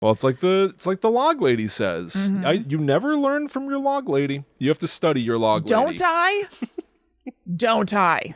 Well, it's like the log lady says. You never learn from your log lady. You have to study your log lady. Don't I? Don't I?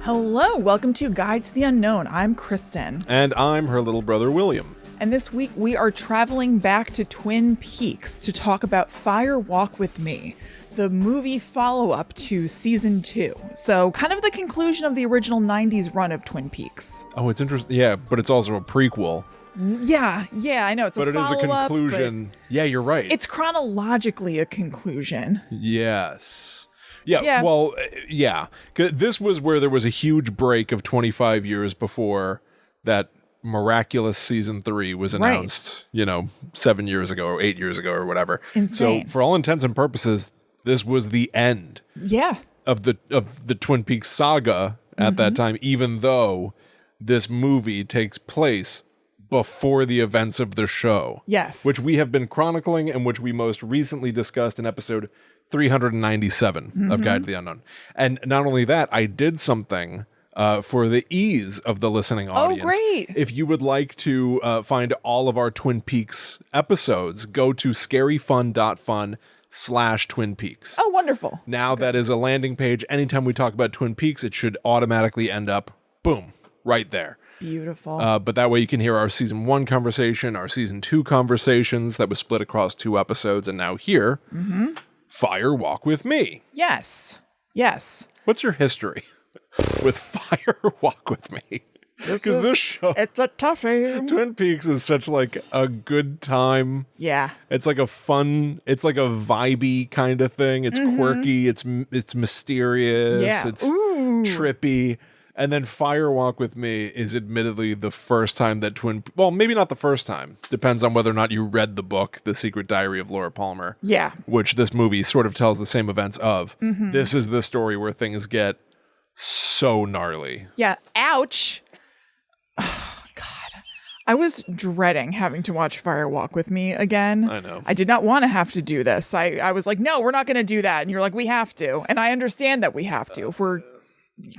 Hello, welcome to Guide to the Unknown. I'm Kristen. And I'm her little brother, William. And this week we are traveling back to Twin Peaks to talk about Fire Walk with Me, the movie follow-up to season 2. So kind of the conclusion of the original 90s run of Twin Peaks. Oh, it's interesting. Yeah, but it's also a prequel. Yeah, I know. It's but a it is a conclusion. Yeah, you're right. It's chronologically a conclusion. Yes. Yeah. Well, yeah. 'Cause this was where there was a huge break of 25 years before that miraculous season 3 was announced, 7 years ago or 8 years ago or whatever. Insane. So for all intents and purposes, this was the end of the Twin Peaks saga at that time, even though this movie takes place before the events of the show. Yes. Which we have been chronicling and which we most recently discussed in episode 397 of Guide to the Unknown. And not only that, I did something for the ease of the listening audience. Oh, great. If you would like to find all of our Twin Peaks episodes, go to scaryfun.fun/Twin Peaks. Oh, wonderful. Now that is a landing page. Anytime we talk about Twin Peaks, it should automatically end up, boom, right there. Beautiful. But that way you can hear our season 1 conversation, our season 2 conversations that was split across 2 episodes, and now here, Fire Walk with Me. Yes. What's your history with Fire Walk with Me? Because this show, it's a toughie. Twin Peaks is such like a good time. Yeah. It's like a fun, it's like a vibey kind of thing. It's quirky. It's mysterious. Yeah. It's trippy. And then Fire Walk with Me is admittedly the first time that well, maybe not the first time. Depends on whether or not you read the book, The Secret Diary of Laura Palmer. Yeah. Which this movie sort of tells the same events of. This is the story where things get so gnarly. Yeah. Ouch. Oh, God. I was dreading having to watch Fire Walk with Me again. I know. I did not want to have to do this. I was like, no, we're not going to do that. And you're like, we have to. And I understand that we have to. If we're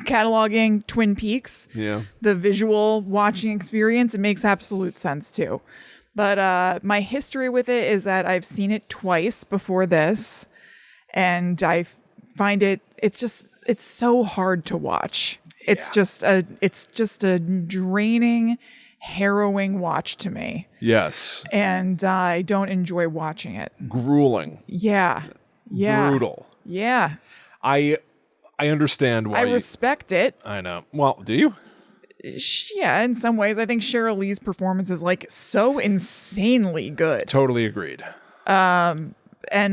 cataloging Twin Peaks, the visual watching experience, it makes absolute sense too. But my history with it is that I've seen it twice before this, and I find it's so hard to watch. It's just a draining, harrowing watch to me. Yes. And I don't enjoy watching it. Grueling. Yeah. Brutal. Yeah. I understand why. I respect it. I know. Well, do you? Yeah, in some ways. I think Sheryl Lee's performance is like so insanely good. Totally agreed. And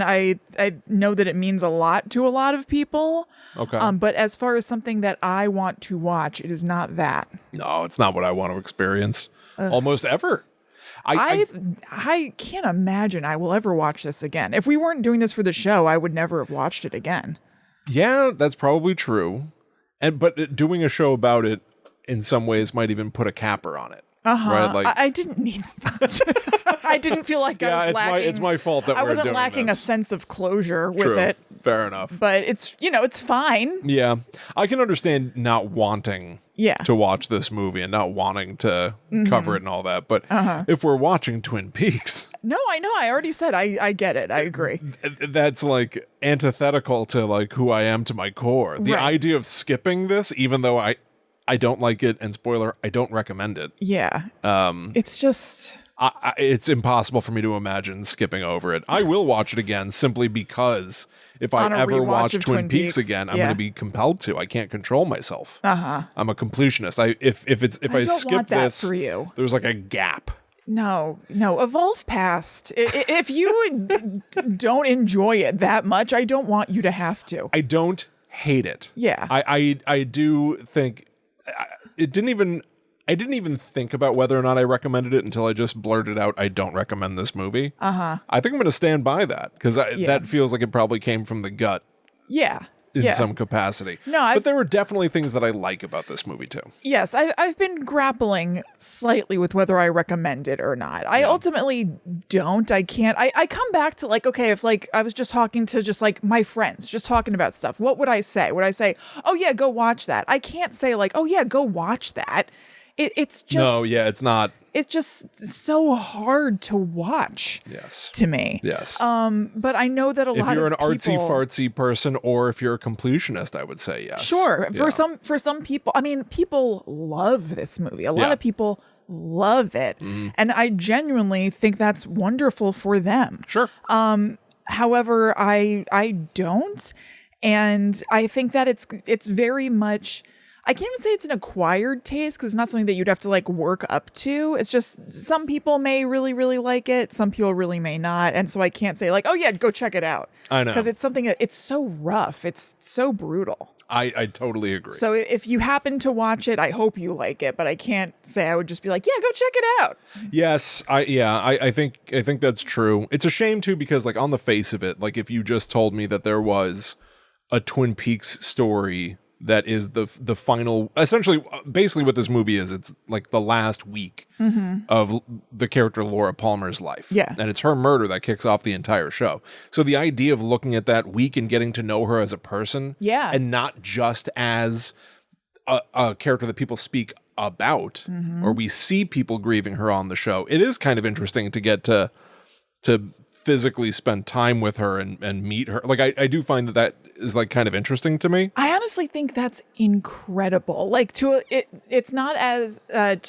I know that it means a lot to a lot of people. Okay. But as far as something that I want to watch, it is not that. No, it's not what I want to experience almost ever. I can't imagine I will ever watch this again. If we weren't doing this for the show, I would never have watched it again. Yeah, that's probably true. But doing a show about it in some ways might even put a capper on it. Right? Like, I didn't need that. I didn't feel like I was lacking. It's my fault that I we're wasn't doing lacking this. a sense of closure with True. it. Fair enough. But it's, it's fine. Yeah. I can understand not wanting to watch this movie and not wanting to cover it and all that. But if we're watching Twin Peaks... No, I know. I already said I get it. I agree. That's like antithetical to like who I am to my core. The idea of skipping this, even though I don't like it, and spoiler, I don't recommend it. Yeah. It's just... it's impossible for me to imagine skipping over it. I will watch it again simply because if I ever watch Twin Peaks again, I'm going to be compelled to. I can't control myself. I'm a completionist. If I skip want that this, for you. There's like a gap. No, evolve past. If you don't enjoy it that much, I don't want you to have to. I don't hate it. Yeah. I do think I didn't even think about whether or not I recommended it until I just blurted out, I don't recommend this movie. I think I'm going to stand by that because that feels like it probably came from the gut. Yeah. in some capacity. No, but there were definitely things that I like about this movie too. Yes, I've been grappling slightly with whether I recommend it or not. I ultimately don't. I can't. I come back to like, okay, if like I was just talking to just like my friends, just talking about stuff, what would I say? Would I say, oh yeah, go watch that? I can't say like, oh yeah, go watch that. It's just no, yeah, it's not. It's just so hard to watch. Yes. To me. Yes. But I know that a lot of people. If you're an artsy fartsy person, or if you're a completionist, I would say yes. Sure. For some people, I mean, people love this movie. A lot of people love it, and I genuinely think that's wonderful for them. Sure. However, I don't, and I think that it's very much. I can't even say it's an acquired taste because it's not something that you'd have to like work up to. It's just some people may really, really like it. Some people really may not. And so I can't say like, oh yeah, go check it out. I know. Because it's something that it's so rough. It's so brutal. I totally agree. So if you happen to watch it, I hope you like it. But I can't say I would just be like, yeah, go check it out. Yes. I think that's true. It's a shame too, because like on the face of it, like if you just told me that there was a Twin Peaks story that is the final, essentially, basically what this movie is, it's like the last week of the character Laura Palmer's life. Yeah. And it's her murder that kicks off the entire show. So the idea of looking at that week and getting to know her as a person, and not just as a character that people speak about, or we see people grieving her on the show, it is kind of interesting to get to physically spend time with her and meet her. Like I do find that is like kind of interesting to me. I honestly think that's incredible. Like it's not as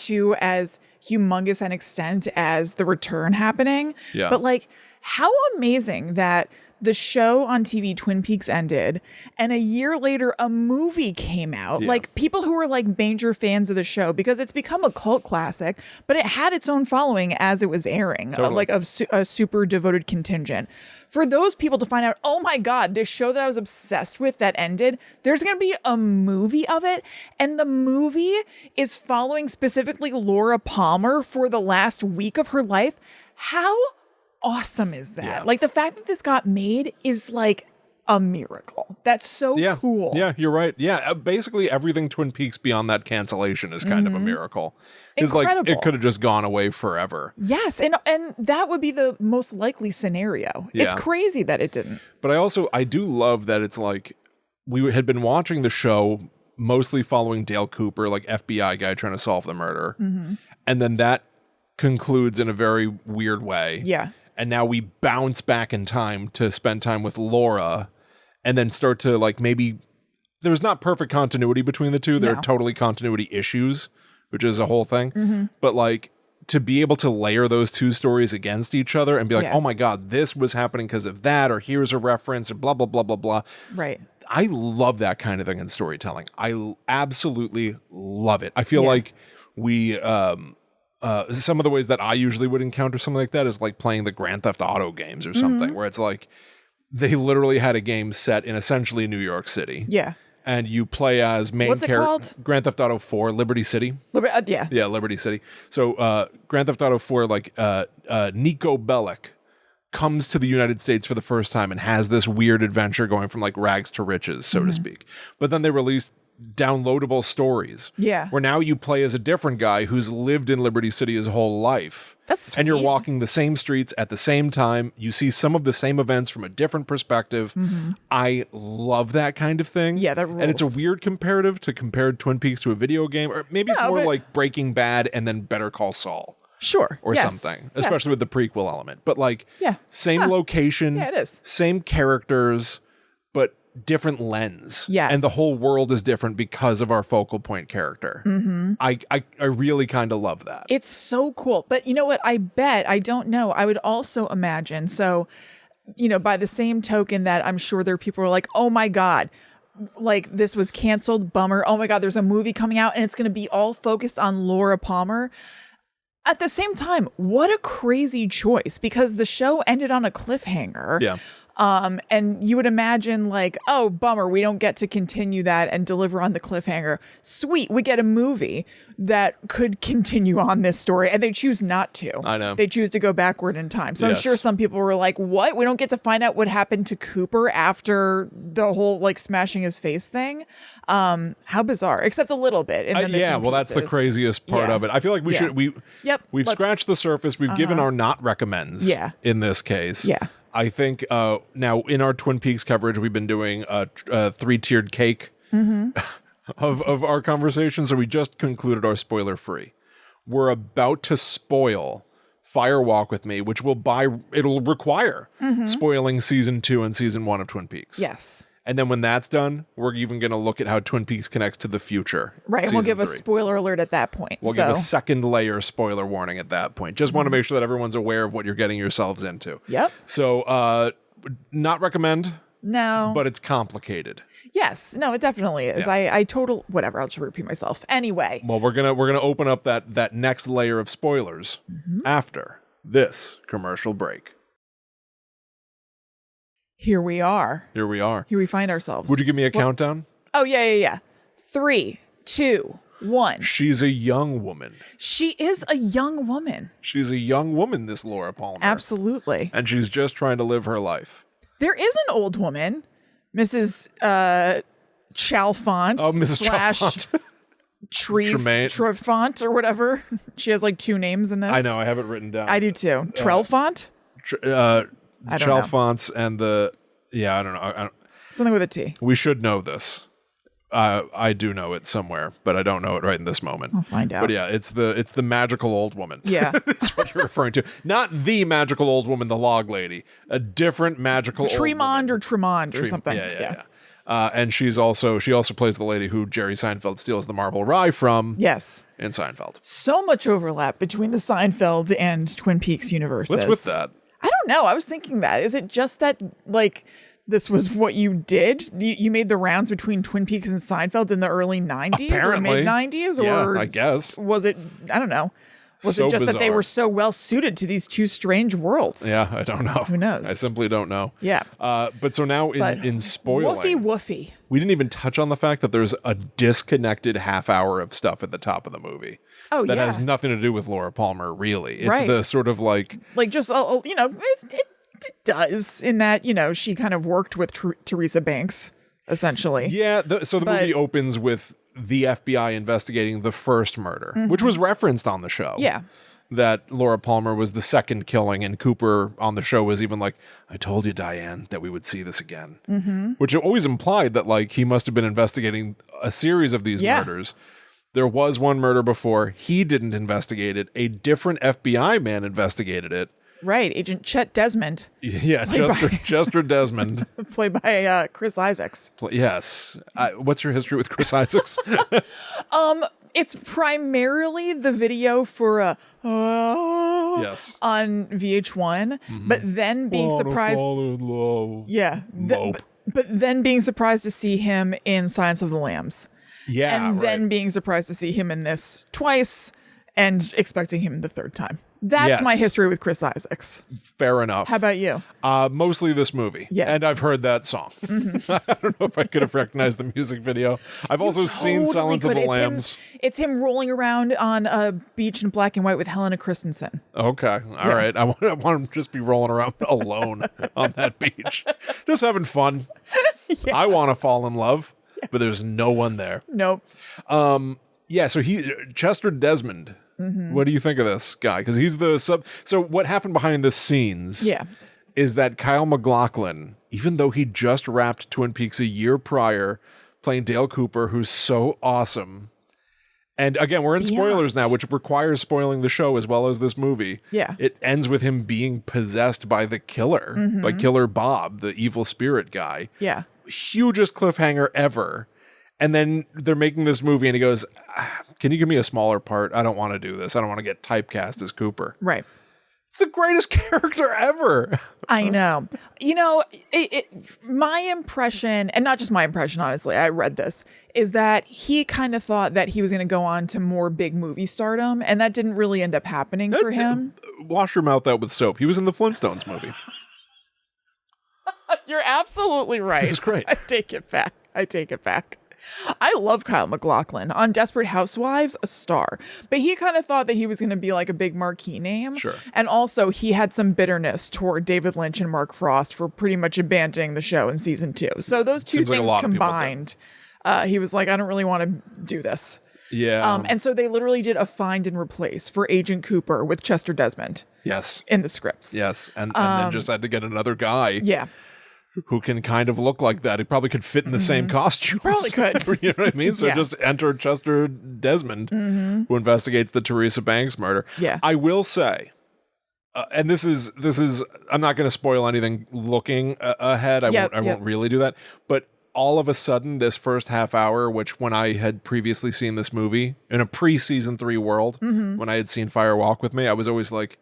to as humongous an extent as the return happening. Yeah. But like how amazing that the show on TV Twin Peaks ended and a year later a movie came out. Like people who were like major fans of the show because it's become a cult classic, but it had its own following as it was airing, like a super devoted contingent. For those people to find out, oh my God, this show that I was obsessed with that ended, there's going to be a movie of it. And the movie is following specifically Laura Palmer for the last week of her life. How awesome is that? Yeah. Like the fact that this got made is like a miracle. That's so cool. Yeah, you're right. Yeah, basically everything Twin Peaks beyond that cancellation is kind of a miracle. It's like it could have just gone away forever. Yes, and that would be the most likely scenario. Yeah. It's crazy that it didn't. But I do love that it's like we had been watching the show mostly following Dale Cooper, like FBI guy trying to solve the murder. And then that concludes in a very weird way. Yeah. And now we bounce back in time to spend time with Laura and then start to like maybe there's not perfect continuity between the two. There are totally continuity issues, which is a whole thing. But like to be able to layer those two stories against each other and be like, oh my God, this was happening because of that, or here's a reference, or blah, blah, blah, blah, blah. Right. I love that kind of thing in storytelling. I absolutely love it. I feel like we, some of the ways that I usually would encounter something like that is like playing the Grand Theft Auto games or something, where it's like they literally had a game set in essentially New York City. Yeah. And you play as main character. What's it called? Grand Theft Auto 4, Liberty City. Yeah, Liberty City. So Grand Theft Auto 4, like Nico Bellic comes to the United States for the first time and has this weird adventure going from like rags to riches, so to speak. But then they released downloadable stories. Yeah. Where now you play as a different guy who's lived in Liberty City his whole life. That's sweet. And you're walking the same streets at the same time. You see some of the same events from a different perspective. I love that kind of thing. Yeah, that rules. And it's a weird comparative to compare Twin Peaks to a video game, or maybe it's more like Breaking Bad and then Better Call Saul. Sure. Or something, especially with the prequel element. But like, same location, it is. Same characters, but different lens. Yes. And the whole world is different because of our focal point character. I really kind of love that. It's so cool. But you know what? I don't know. I would also imagine. So, by the same token that I'm sure there are people who are like, oh my God, like this was canceled, bummer. Oh my God, there's a movie coming out and it's going to be all focused on Laura Palmer. At the same time, what a crazy choice, because the show ended on a cliffhanger. Yeah. And you would imagine like, oh, bummer, we don't get to continue that and deliver on the cliffhanger. Sweet, we get a movie that could continue on this story, and they choose not to. I know. They choose to go backward in time. So I'm sure some people were like, what? We don't get to find out what happened to Cooper after the whole like smashing his face thing? How bizarre, except a little bit. In the missing well, that's the craziest part of it. I feel like we've scratched the surface. We've given our not recommends in this case. Yeah. I think now in our Twin Peaks coverage, we've been doing a 3-tiered cake of our conversation. So we just concluded our spoiler free. We're about to spoil Fire Walk with Me, which it'll require spoiling season 2 and season 1 of Twin Peaks. Yes. And then when that's done, we're even going to look at how Twin Peaks connects to the future. Right. And we'll give a spoiler alert at that point. We'll give a second layer spoiler warning at that point. Just want to make sure that everyone's aware of what you're getting yourselves into. Yep. So, not recommend. No. But it's complicated. Yes. No, it definitely is. Yeah. Whatever. I'll just repeat myself. Anyway. Well, we're gonna open up that next layer of spoilers after this commercial break. Here we are. Here we find ourselves. Would you give me a countdown? Oh, yeah. 3, 2, 1. She's a young woman. She is a young woman. She's a young woman, this Laura Palmer. Absolutely. And she's just trying to live her life. There is an old woman, Mrs. Chalfont. Oh, Mrs. Chalfont. Trefont or whatever. She has like 2 names in this. I know. I have it written down. I do too. Trelfont? Chalfonts and I don't know. Something with a T. We should know this. I do know it somewhere, but I don't know it right in this moment. I'll find out. But yeah, it's the magical old woman. Yeah. That's what you're referring to. Not the magical old woman, the log lady. A different magical old woman. Or Tremond or something. Yeah. And she also plays the lady who Jerry Seinfeld steals the marble rye from. Yes. In Seinfeld. So much overlap between the Seinfeld and Twin Peaks universes. What's with that? I don't know. I was thinking that. Is it just that, like, this was what you did? You made the rounds between Twin Peaks and Seinfeld in the early 90s Apparently. or mid-90s? Or I guess. Was it, I don't know. Was so it just bizarre. that they were so well suited to these two strange worlds? Yeah, I don't know. Who knows? I simply don't know. Yeah. But so now in spoiling. Woofy. We didn't even touch on the fact that there's a disconnected half hour of stuff at the top of the movie. Oh, that has nothing to do with Laura Palmer, really. It's the sort of like just, it does in that, she kind of worked with Teresa Banks, essentially. Yeah. So the movie opens with the FBI investigating the first murder, which was referenced on the show. Yeah. That Laura Palmer was the second killing, and Cooper on the show was even like, I told you, Diane, that we would see this again. Which always implied that like he must have been investigating a series of these murders. There was one murder before. He didn't investigate it. A different FBI man investigated it. Right. Agent Chet Desmond. Yeah, Chester Desmond. Played by Chris Isaacs. Yes. What's your history with Chris Isaacs? It's primarily the video for yes. on VH1, but then being surprised. Yeah. But then being surprised to see him in Silence of the Lambs. Yeah. And then being surprised to see him in this twice and expecting him the third time. That's my history with Chris Isaacs. Fair enough. How about you? Mostly this movie. Yeah. And I've heard that song. I don't know if I could have recognized the music video. I've also seen Silence of the Lambs. It's him rolling around on a beach in black and white with Helena Christensen. Okay. All right. I want him to just be rolling around alone on that beach. Just having fun. Yeah. I want to fall in love, but there's no one there. Nope. Yeah, so Chester Desmond. What do you think of this guy? Because he's the sub. So what happened behind the scenes is that Kyle MacLachlan, even though he just wrapped Twin Peaks a year prior, playing Dale Cooper, who's so awesome. And again, we're in spoilers now, which requires spoiling the show as well as this movie. Yeah. It ends with him being possessed by the killer, by Killer Bob, the evil spirit guy. Yeah. Hugest cliffhanger ever. And then they're making this movie and he goes, can you give me a smaller part? I don't want to do this. I don't want to get typecast as Cooper. Right. It's the greatest character ever. I know. My impression, and not just my impression, honestly, I read this, is that he kind of thought that he was going to go on to more big movie stardom, and that didn't really end up happening for him. Wash your mouth out with soap. He was in the Flintstones movie. You're absolutely right. It's great. I take it back. I love Kyle MacLachlan. On Desperate Housewives, a star. But he kind of thought that he was going to be like a big marquee name. Sure. And also, he had some bitterness toward David Lynch and Mark Frost for pretty much abandoning the show in season 2. So those two things combined, he was like, I don't really want to do this. Yeah. And so they literally did a find and replace for Agent Cooper with Chester Desmond. Yes. In the scripts. Yes. And then just had to get another guy. Yeah. Who can kind of look like that. He probably could fit in the same costume. Probably could. You know what I mean? So just enter Chester Desmond, who investigates the Teresa Banks murder. Yeah. I will say, and this is, I'm not going to spoil anything looking ahead. I won't really do that. But all of a sudden, this first half hour, which when I had previously seen this movie in a pre-season 3 world, when I had seen Fire Walk with Me, I was always like,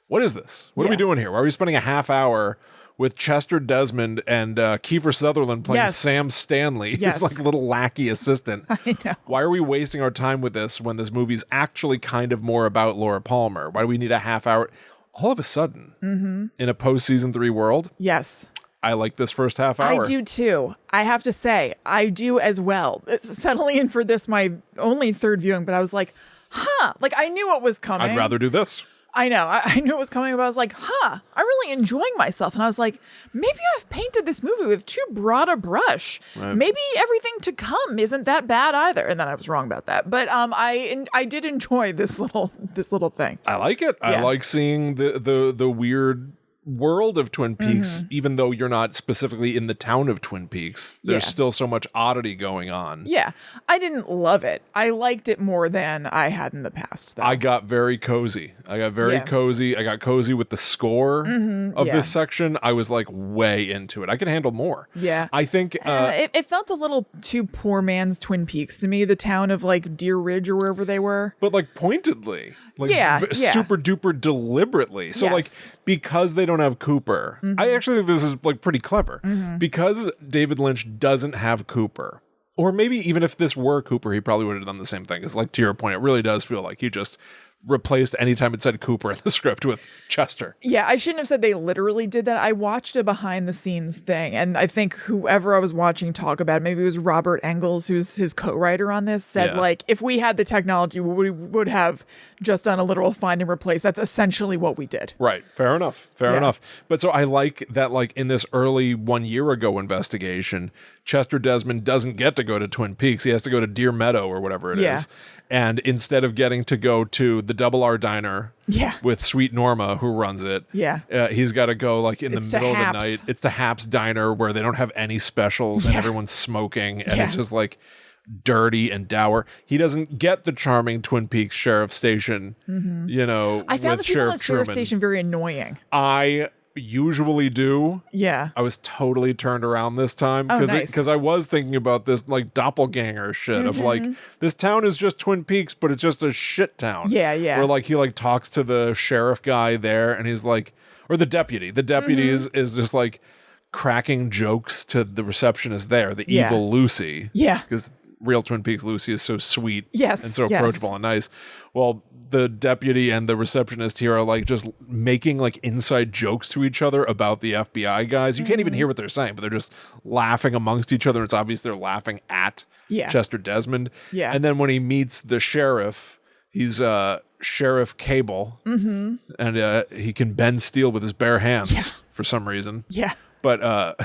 what is this? What are we doing here? Why are we spending a half hour with Chester Desmond and Kiefer Sutherland playing Sam Stanley, his like little lackey assistant? I know. Why are we wasting our time with this when this movie's actually kind of more about Laura Palmer? Why do we need a half hour? All of a sudden, in a post-season 3 world, I like this first half hour. I do too. I have to say, I do as well. It's settling in for this, my only third viewing, but I was like, like I knew what was coming. I'd rather do this. I know. I knew it was coming, but I was like, I'm really enjoying myself. And I was like, maybe I've painted this movie with too broad a brush. Right. Maybe everything to come isn't that bad either. And then I was wrong about that. But I did enjoy this little thing. I like it. Yeah. I like seeing the weird world of Twin Peaks, even though you're not specifically in the town of Twin Peaks. There's still so much oddity going on. Yeah. I didn't love it. I liked it more than I had in the past, though. I got very cozy. Cozy. I got cozy with the score of this section. I was like way into it. I could handle more. Yeah. I think it felt a little too poor man's Twin Peaks to me, the town of like Deer Ridge or wherever they were. But like pointedly. Like super duper deliberately. So like because they don't have Cooper, I actually think this is like pretty clever. Because David Lynch doesn't have Cooper, or maybe even if this were Cooper, he probably would have done the same thing. It's like, to your point, it really does feel like he just replaced anytime it said Cooper in the script with Chester. Yeah, I shouldn't have said they literally did that. I watched a behind the scenes thing, and I think whoever I was watching talk about it, maybe it was Robert Engels, who's his co-writer on this, said like, if we had the technology, we would have just done a literal find and replace. That's essentially what we did. Right. Fair enough. Fair enough. But so I like that, like in this early 1 year ago investigation, Chester Desmond doesn't get to go to Twin Peaks. He has to go to Deer Meadow or whatever it is. And instead of getting to go to the Double R Diner with Sweet Norma, who runs it, he's got to go like in the middle of the night. It's the Haps Diner where they don't have any specials and everyone's smoking. And it's just like dirty and dour. He doesn't get the charming Twin Peaks Sheriff Station, you know, I found with the people Sheriff at Truman. Sheriff Station very annoying. I usually do. Yeah. I was totally turned around this time because I was thinking about this like doppelganger shit of like, this town is just Twin Peaks, but it's just a shit town. Yeah. Where like he like talks to the sheriff guy there and he's like, or the deputy. The deputy is just like cracking jokes to the receptionist there, the evil Lucy. Yeah. Because real Twin Peaks Lucy is so sweet and and so approachable and nice. Well, the deputy and the receptionist here are like just making like inside jokes to each other about the FBI guys. You can't even hear what they're saying, but they're just laughing amongst each other. It's obvious they're laughing at Chester Desmond. Yeah. And then when he meets the sheriff, he's Sheriff Cable, and he can bend steel with his bare hands for some reason. Yeah. But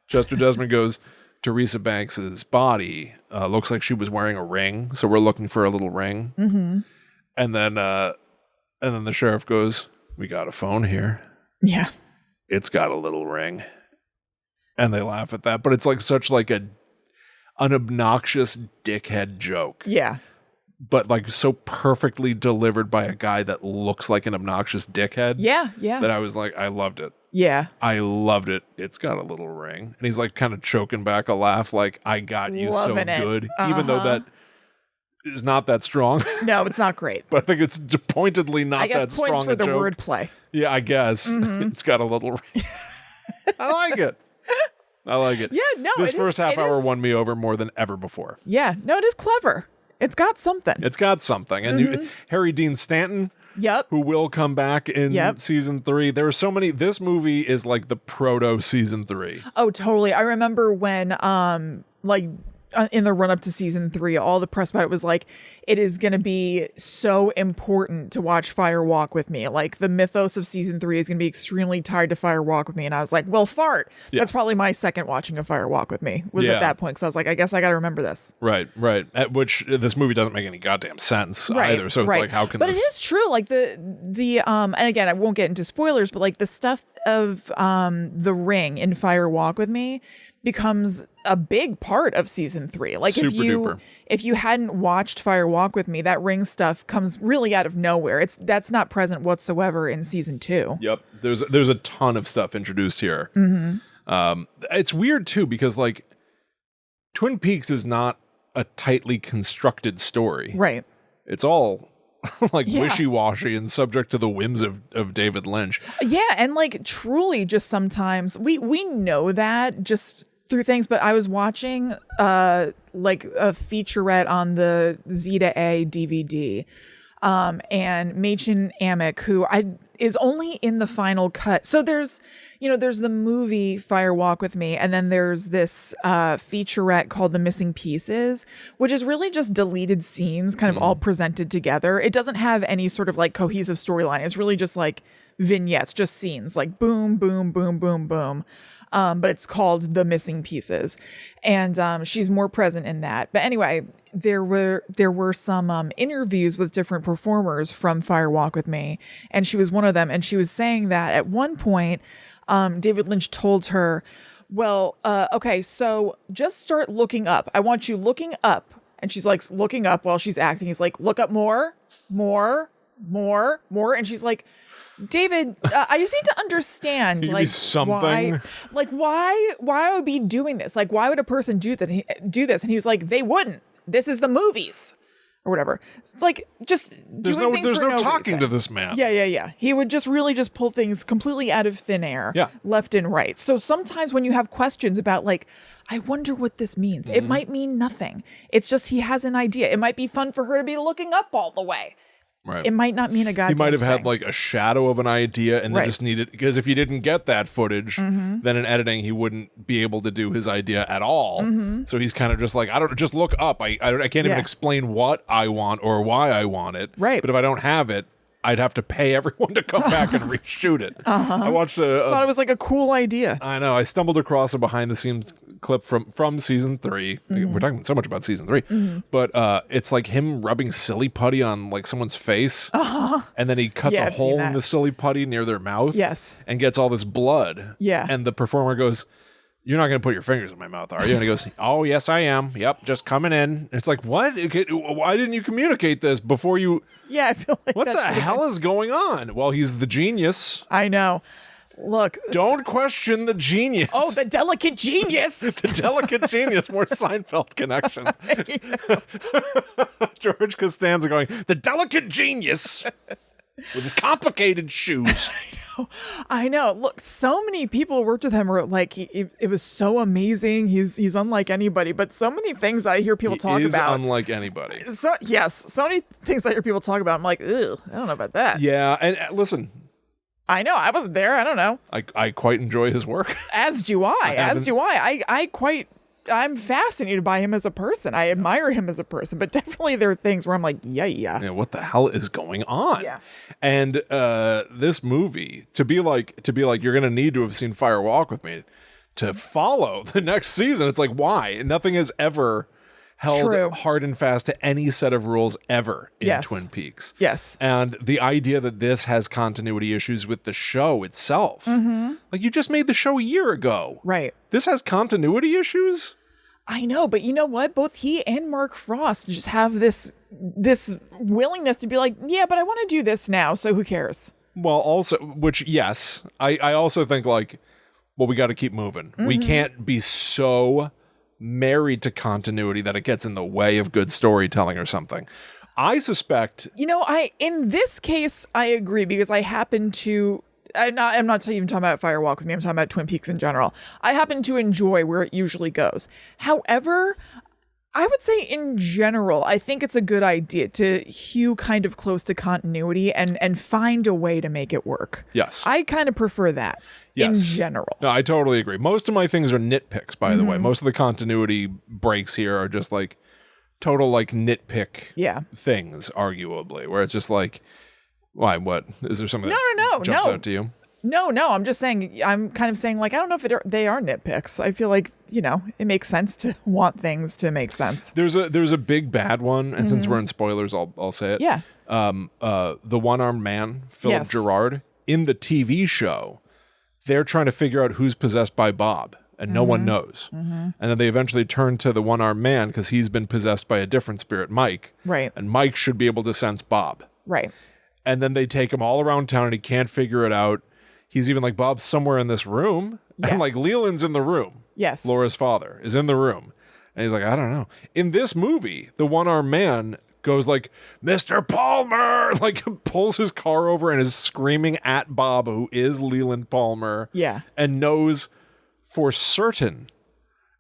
Chester Desmond goes, Teresa Banks's body looks like she was wearing a ring, so we're looking for a little ring. And then the sheriff goes, we got a phone here. Yeah. It's got a little ring. And they laugh at that, but it's like such like an obnoxious dickhead joke. Yeah. But like so perfectly delivered by a guy that looks like an obnoxious dickhead. Yeah. That I was like, I loved it. Yeah. I loved it. It's got a little ring. And he's like kind of choking back a laugh like, I got you Loving so good. it. Even though that is not that strong. No, it's not great. But I think it's pointedly not that strong. I guess points for the joke. Wordplay. Yeah, I guess. It's got a little ring. I like it. Yeah, no. This first half hour won me over more than ever before. Yeah, no, it is clever. It's got something. And Harry Dean Stanton, Yep. Who will come back in season 3. There are so many. This movie is like the proto season 3. Oh, totally. I remember when, in the run up to season 3, all the press about it was like, it is going to be so important to watch Fire Walk with Me. Like the mythos of season 3 is going to be extremely tied to Fire Walk with Me. And I was like, well, fart. Yeah. That's probably my second watching of Fire Walk with Me was at that point. Cause I was like, I guess I got to remember this. Right. At which this movie doesn't make any goddamn sense either. So it's like, how can But it is true. Like and again, I won't get into spoilers, but like the stuff of the ring in Fire Walk with Me becomes a big part of season 3. Like if you hadn't watched Fire Walk with Me, that ring stuff comes really out of nowhere. That's not present whatsoever in season 2. Yep. There's a ton of stuff introduced here. It's weird too, because like Twin Peaks is not a tightly constructed story. Right. It's all like wishy-washy and subject to the whims of David Lynch. Yeah, and like truly just sometimes we know that just through things, but I was watching like a featurette on the Zeta A DVD, and Machen Amick, who is only in the final cut. So there's the movie Fire Walk with Me, and then there's this featurette called The Missing Pieces, which is really just deleted scenes kind of all presented together. It doesn't have any sort of like cohesive storyline. It's really just like vignettes, just scenes, like boom, boom, boom, boom, boom. But it's called The Missing Pieces, and she's more present in that. But anyway, there were some interviews with different performers from Fire Walk with Me, and she was one of them. And she was saying that at one point, David Lynch told her, well, okay, so just start looking up. I want you looking up. And she's like looking up while she's acting. He's like, look up more. And she's like, David, I just need to understand, like, something. why I would be doing this? Like, why would a person do this? And he was like, they wouldn't. This is the movies, or whatever. It's like just there's doing things there's for no talking reason. To this man. Yeah. He would just really just pull things completely out of thin air, left and right. So sometimes when you have questions about like, I wonder what this means. It might mean nothing. It's just he has an idea. It might be fun for her to be looking up all the way. Right. It might not mean a goddamn He might have thing. had like a shadow of an idea and then just needed, because if you didn't get that footage, then in editing he wouldn't be able to do his idea at all. So he's kind of just like, just look up. I can't even explain what I want or why I want it. Right. But if I don't have it, I'd have to pay everyone to come back and reshoot it. I watched thought it was like a cool idea. I know. I stumbled across a behind the scenes clip from season 3. We're talking so much about season 3, but it's like him rubbing silly putty on like someone's face, and then he cuts a hole in the silly putty near their mouth, and gets all this blood. And the performer goes, "You're not going to put your fingers in my mouth, are you?" And he goes, "Oh, yes, I am. Yep, just coming in." And it's like, what? Why didn't you communicate this before you? Yeah, I feel like what the hell is going on? Well, he's the genius. I know. Look, don't question the genius. Oh, the delicate genius. The delicate genius. More Seinfeld connections. George Costanza going, the delicate genius with his complicated shoes. I know. Look, so many people worked with him were like, it was so amazing. He's unlike anybody. But so many things I hear people talk about. Unlike anybody. So many things I hear people talk about. I'm like, ugh, I don't know about that. Yeah, and listen. I know. I wasn't there. I don't know. I quite enjoy his work. As do I. I'm fascinated by him as a person. I admire him as a person, but definitely there are things where I'm like, yeah. What the hell is going on? Yeah. And this movie, to be like, you're gonna need to have seen Fire Walk with Me to follow the next season. It's like, why? Nothing has ever held hard and fast to any set of rules ever in Twin Peaks. Yes. And the idea that this has continuity issues with the show itself. Like, you just made the show a year ago. Right. This has continuity issues? I know, but you know what? Both he and Mark Frost just have this willingness to be like, yeah, but I want to do this now, so who cares? Well, also, which, yes, I also think like, well, we got to keep moving. We can't be so married to continuity that it gets in the way of good storytelling or something. I suspect, in this case I agree, because I happen to I'm not even talking about Fire Walk with Me, I'm talking about Twin Peaks in general. I happen to enjoy where it usually goes. However, I would say in general, I think it's a good idea to hew kind of close to continuity and find a way to make it work. Yes. I kind of prefer that in general. No, I totally agree. Most of my things are nitpicks, by the way. Most of the continuity breaks here are just like total like nitpick things, arguably, where it's just like, why, what? Is there something that jumps out to you? No, I'm just saying, I'm kind of saying, like, I don't know if they are nitpicks. I feel like, it makes sense to want things to make sense. There's a big bad one, and since we're in spoilers, I'll say it. Yeah. The one-armed man, Philip Gerard, in the TV show, they're trying to figure out who's possessed by Bob, and no one knows. And then they eventually turn to the one-armed man because he's been possessed by a different spirit, Mike. Right. And Mike should be able to sense Bob. Right. And then they take him all around town, and he can't figure it out. He's even like, Bob's somewhere in this room. Yeah. And like, Leland's in the room. Yes. Laura's father is in the room. And he's like, I don't know. In this movie, the one-armed man goes like, Mr. Palmer, like pulls his car over and is screaming at Bob, who is Leland Palmer. Yeah. And knows for certain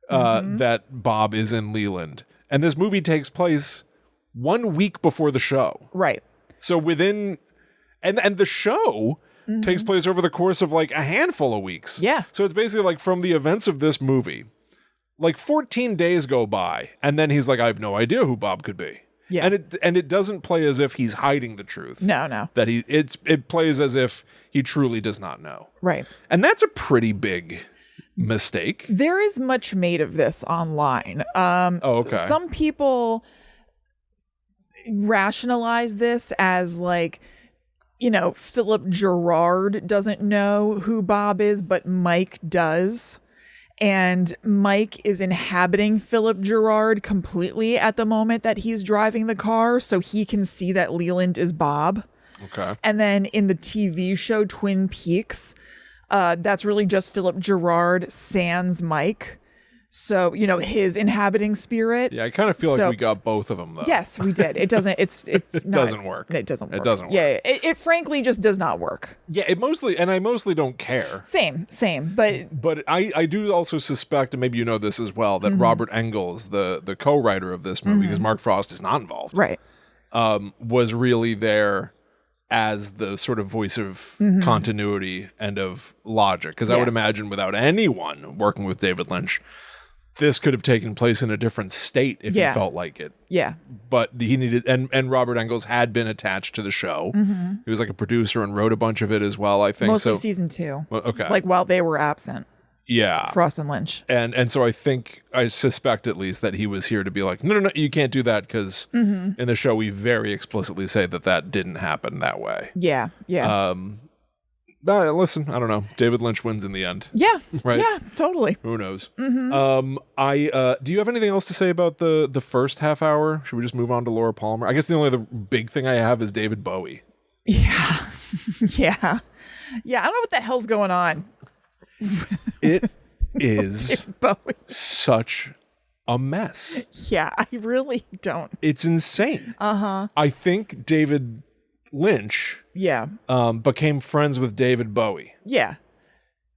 that Bob is in Leland. And this movie takes place 1 week before the show. Right. So within, and the show takes place over the course of like a handful of weeks. Yeah. So it's basically like from the events of this movie, like 14 days go by, and then he's like, I have no idea who Bob could be. Yeah. And it doesn't play as if he's hiding the truth. No. That it plays as if he truly does not know. Right. And that's a pretty big mistake. There is much made of this online. Okay. Some people rationalize this as like, Philip Gerard doesn't know who Bob is, but Mike does. And Mike is inhabiting Philip Gerard completely at the moment that he's driving the car, so he can see that Leland is Bob. Okay. And then in the TV show Twin Peaks, that's really just Philip Gerard sans Mike. So, his inhabiting spirit. Yeah, I kind of feel like we got both of them, though. Yes, we did. It doesn't, it doesn't work. It doesn't work. It doesn't work. Yeah, it frankly just does not work. Yeah, I mostly don't care. Same. But I do also suspect, and maybe you know this as well, that Robert Engels, the co-writer of this movie, because Mark Frost is not involved, right, was really there as the sort of voice of continuity and of logic. Because I would imagine without anyone working with David Lynch, this could have taken place in a different state if he felt like it. Yeah. But he needed, and Robert Engels had been attached to the show. He was like a producer and wrote a bunch of it as well, I think. Mostly season 2. Well, okay. Like while they were absent. Yeah. Frost and Lynch. And so I suspect at least that he was here to be like, no, you can't do that, because in the show we very explicitly say that didn't happen that way. Yeah. Listen, I don't know. David Lynch wins in the end. Yeah. Right? Yeah, totally. Who knows? Do you have anything else to say about the first half hour? Should we just move on to Laura Palmer? I guess the only other big thing I have is David Bowie. Yeah. Yeah. I don't know what the hell's going on. It is such a mess. Yeah, I really don't. It's insane. I think David Lynch became friends with David Bowie. Yeah.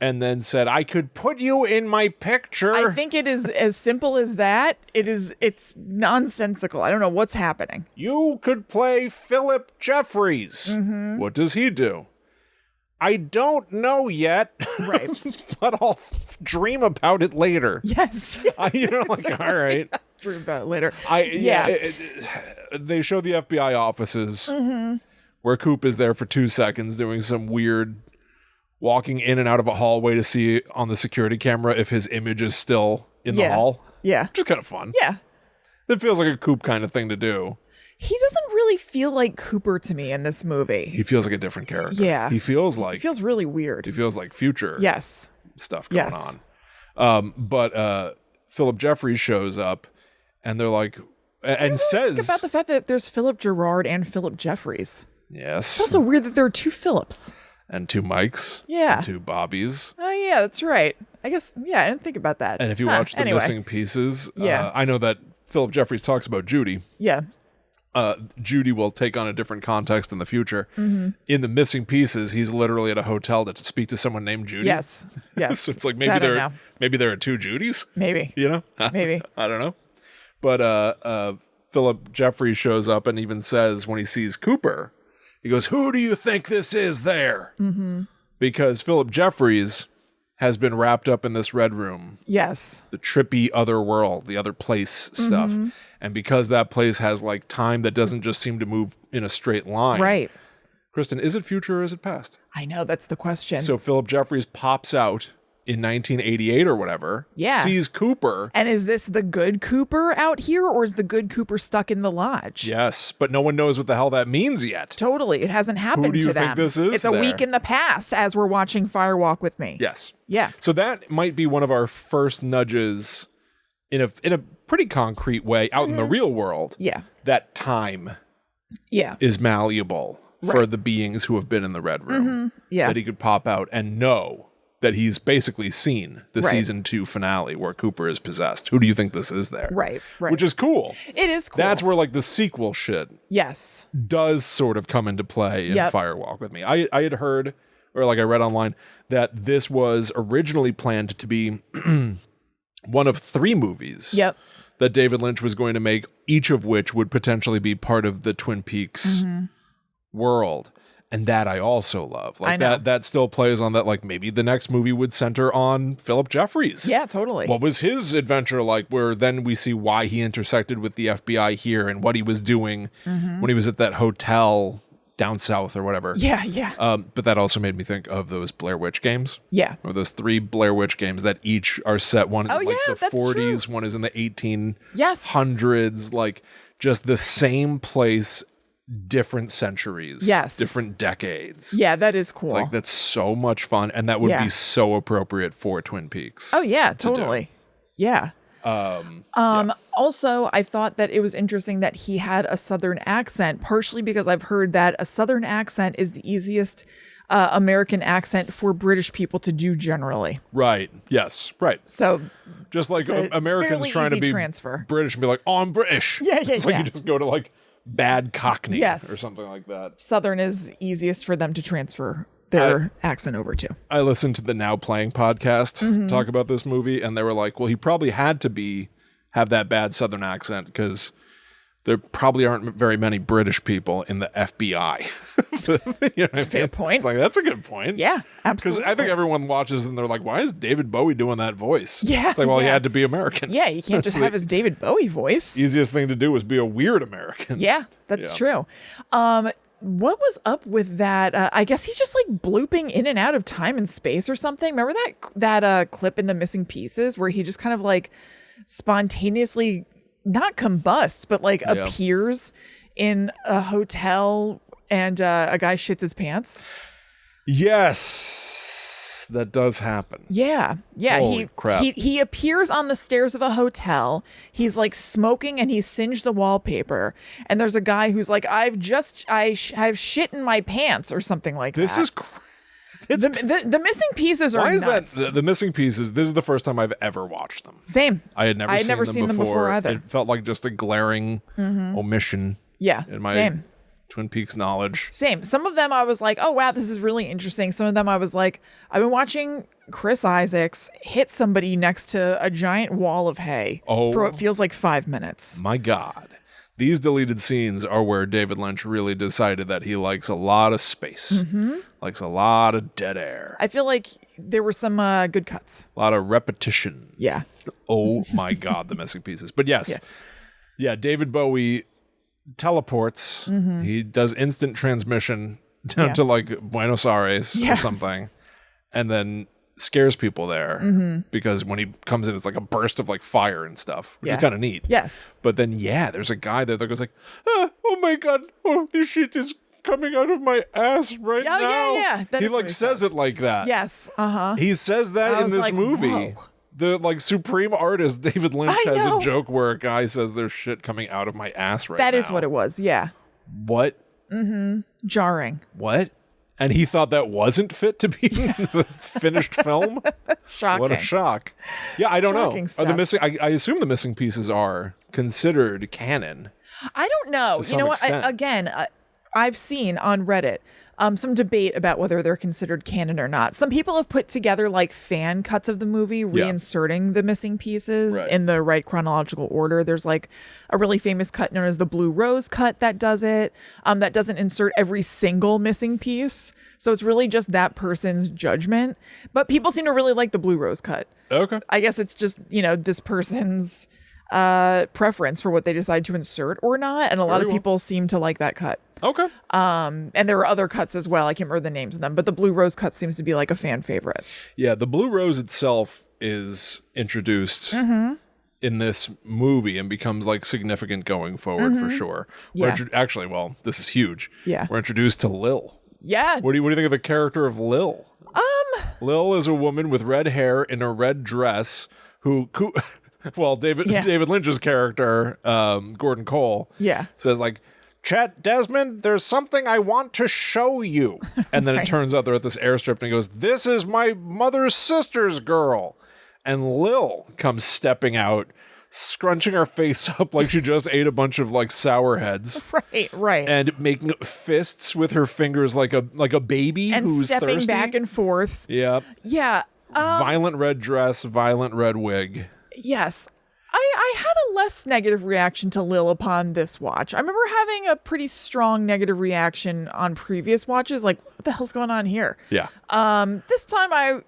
And then said, I could put you in my picture. I think it is as simple as that. It's nonsensical. I don't know what's happening. You could play Philip Jeffries. What does he do? I don't know yet. Right. But I'll dream about it later. Yes. All right. Dream about it later. They show the FBI offices where Coop is there for 2 seconds doing some weird walking in and out of a hallway to see on the security camera if his image is still in the hall. Yeah. Which is kind of fun. Yeah. It feels like a Coop kind of thing to do. He doesn't really feel like Cooper to me in this movie. He feels like a different character. Yeah. He feels really weird. He feels like future stuff going on. But Philip Jeffries shows up and they're like, and says... Think about the fact that there's Philip Gerard and Philip Jeffries. Yes. It's also weird that there are 2 Philips. And 2 Mikes. Yeah. And 2 Bobbies. Oh, yeah, that's right. I guess, I didn't think about that. And if you watch The Missing Pieces, Yeah. I know that Philip Jeffries talks about Judy. Yeah. Judy will take on a different context in the future. In The Missing Pieces, he's literally at a hotel to speak to someone named Judy. Yes. So it's like maybe there are 2 Judys. Maybe. You know? Maybe. I don't know. But Philip Jeffries shows up and even says when he sees Cooper, he goes, "Who do you think this is there?" Mm-hmm. Because Philip Jeffries has been wrapped up in this red room. Yes. The trippy other world, the other place stuff. And because that place has like time that doesn't just seem to move in a straight line. Right. Kristen, is it future or is it past? I know, that's the question. So Philip Jeffries pops out in 1988 or whatever, sees Cooper. And is this the good Cooper out here, or is the good Cooper stuck in the lodge? Yes, but no one knows what the hell that means yet. Totally. It hasn't happened to them. Who do you think this is? It's a week in the past as we're watching Firewalk with Me. Yes. Yeah. So that might be one of our first nudges in a pretty concrete way out in the real world. Yeah. That time is malleable for the beings who have been in the red room. Yeah. That he could pop out and know that he's basically seen the season 2 finale where Cooper is possessed. Who do you think this is there? Right. Which is cool. It is cool. That's where like the sequel shit does sort of come into play in Firewalk with Me. I had heard, or like I read online, that this was originally planned to be one of 3 movies that David Lynch was going to make, each of which would potentially be part of the Twin Peaks world. And that I also love. Like that still plays on that, like maybe the next movie would center on Philip Jeffries. Yeah, totally. What was his adventure like, where then we see why he intersected with the FBI here and what he was doing when he was at that hotel down south or whatever. Yeah, yeah. But that also made me think of those Blair Witch games. Yeah. Or those 3 Blair Witch games that each are set. One is in like the that's 40s, true. one is in the 1800s, like just the same place, different centuries, different decades. Yeah, that is cool. It's like that's so much fun, and that would be so appropriate for Twin Peaks. Oh yeah, totally. Yeah. Also, I thought that it was interesting that he had a Southern accent, partially because I've heard that a Southern accent is the easiest American accent for British people to do generally. Right. Yes. Right. So just like Americans trying to be British and be like, "Oh, I'm British." Yeah, it's like you just go to like bad Cockney or something like that. Southern is easiest for them to transfer their accent over to. I listened to the Now Playing podcast talk about this movie, and they were like, well, he probably had to have that bad Southern accent because there probably aren't very many British people in the FBI. You know, that's a fair point. It's like, that's a good point. Yeah, absolutely. Because I think everyone watches and they're like, why is David Bowie doing that voice? Yeah. It's like, well, he had to be American. Yeah, you can't just have his David Bowie voice. Easiest thing to do was be a weird American. Yeah, that's true. What was up with that? I guess he's just like blooping in and out of time and space or something. Remember that clip in The Missing Pieces where he just kind of like spontaneously not combusts, but like appears in a hotel and a guy shits his pants? Yes, that does happen. Yeah. Holy crap. He appears on the stairs of a hotel. He's like smoking and he's singed the wallpaper. And there's a guy who's like, I've shit in my pants or something like that. This is the Missing Pieces are nuts. That the Missing Pieces, this is the first time I've ever watched them. Same. I had never seen them before either. It felt like just a glaring omission in my Twin Peaks knowledge. Same. Some of them I was like, oh wow, this is really interesting. Some of them I was like, I've been watching Chris Isaacs hit somebody next to a giant wall of hay for what feels like 5 minutes. My God. These deleted scenes are where David Lynch really decided that he likes a lot of space, likes a lot of dead air. I feel like there were some good cuts. A lot of repetition. Yeah. Oh my God, The Missing Pieces. But yes, David Bowie teleports. He does instant transmission down to like Buenos Aires or something, and then scares people there because when he comes in, it's like a burst of like fire and stuff, which is kind of neat. Yes. But then, there's a guy there that goes like, oh my God, this shit is coming out of my ass right now. Yeah. He like says it like that. Yes. He says that in this like, movie. Whoa. The like supreme artist David Lynch has a joke where a guy says there's shit coming out of my ass right now. That is what it was. Yeah. What? Jarring. What? And he thought that wasn't fit to be in the finished film? Shocking. What a shock. Yeah, I don't Shocking know. Stuff. Are the missing? I assume the Missing Pieces are considered canon. I don't know. You know what? I've seen on Reddit some debate about whether they're considered canon or not. Some people have put together like fan cuts of the movie, reinserting the missing pieces in the right chronological order. There's like a really famous cut known as the Blue Rose cut that does it. That doesn't insert every single missing piece. So it's really just that person's judgment. But people seem to really like the Blue Rose cut. Okay. I guess it's just, this person's preference for what they decide to insert or not. And a lot of people seem to like that cut. Okay. And there are other cuts as well. I can't remember the names of them, but the Blue Rose cut seems to be like a fan favorite. Yeah, the Blue Rose itself is introduced in this movie and becomes like significant going forward for sure. Actually, this is huge. Yeah. We're introduced to Lil. Yeah. What do you think of the character of Lil? Lil is a woman with red hair in a red dress who David Lynch's character, Gordon Cole, says like, Chet Desmond, there's something I want to show you. And then it turns out they're at this airstrip and he goes, this is my mother's sister's girl. And Lil comes stepping out, scrunching her face up like she just ate a bunch of like sour heads. Right. And making fists with her fingers like a baby and who's stepping thirsty. Back and forth. Yeah. Yeah. Violent red dress, violent red wig. Yes. I had a less negative reaction to Lil upon this watch. I remember having a pretty strong negative reaction on previous watches. Like, what the hell's going on here? Yeah. This time I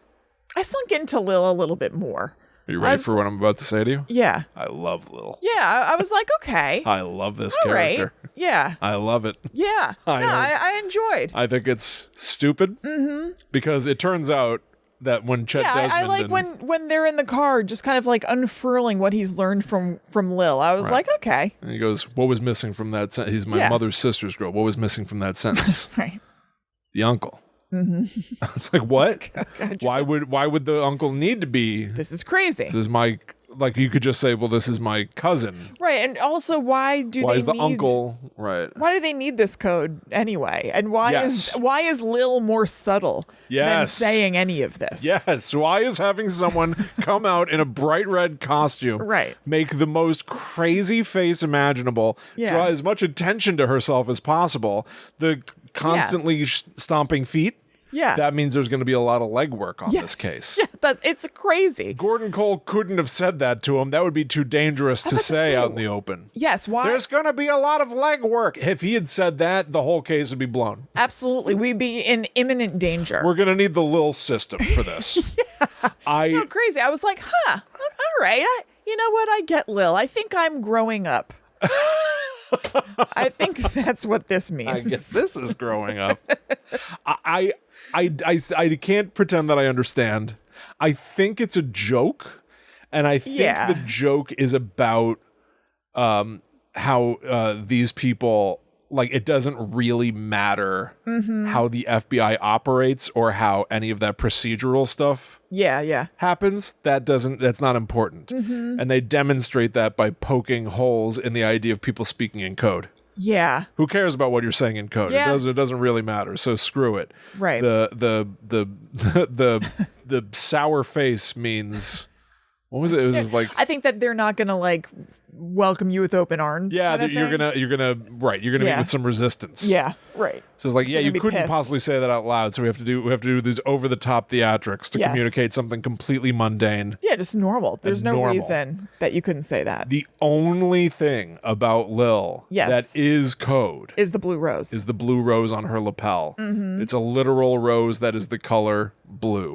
sunk into Lil a little bit more. Are you ready for what I'm about to say to you? Yeah. I love Lil. Yeah. I was like, okay. I love this character. Right. Yeah. I love it. Yeah. I enjoyed. I think it's stupid because it turns out that when Chet Desmond... I like when they're in the car just kind of like unfurling what he's learned from Lil. I was like, okay. And he goes, what was missing from that sentence? He's my mother's sister's girl. What was missing from that sentence? Right. The uncle. It's like, what? Why would the uncle need to be... This is crazy. This is my... Like, you could just say, well, this is my cousin. Right. And also, why is the uncle... Right. Why do they need this code anyway? And why is Lil more subtle than saying any of this? Yes. Why is having someone come out in a bright red costume, make the most crazy face imaginable, draw as much attention to herself as possible, the constantly stomping feet? Yeah. That means there's going to be a lot of legwork on this case. Yeah, it's crazy. Gordon Cole couldn't have said that to him. That would be too dangerous to say out in the open. Yes, why? There's going to be a lot of legwork. If he had said that, the whole case would be blown. Absolutely. We'd be in imminent danger. We're going to need the Lil system for this. No, crazy. I was like, all right. You know what? I get Lil. I think I'm growing up. I think that's what this means. I guess this is growing up. I can't pretend that I understand. I think it's a joke, and I think the joke is about how these people, like, it doesn't really matter how the FBI operates or how any of that procedural stuff happens. That's not important. And they demonstrate that by poking holes in the idea of people speaking in code. Yeah. Who cares about what you're saying in code? Yeah. It doesn't really matter. So screw it. Right. The sour face means, what was it? It was just like, I think that they're not gonna like welcome you with open arms. Yeah, you're gonna meet with some resistance. Yeah, right. So it's like, you couldn't possibly say that out loud. So we have to do these over the top theatrics to communicate something completely mundane. Yeah, just normal. There's no reason that you couldn't say that. The only thing about Lil that is code is the blue rose. Is the blue rose on her lapel. It's a literal rose that is the color blue.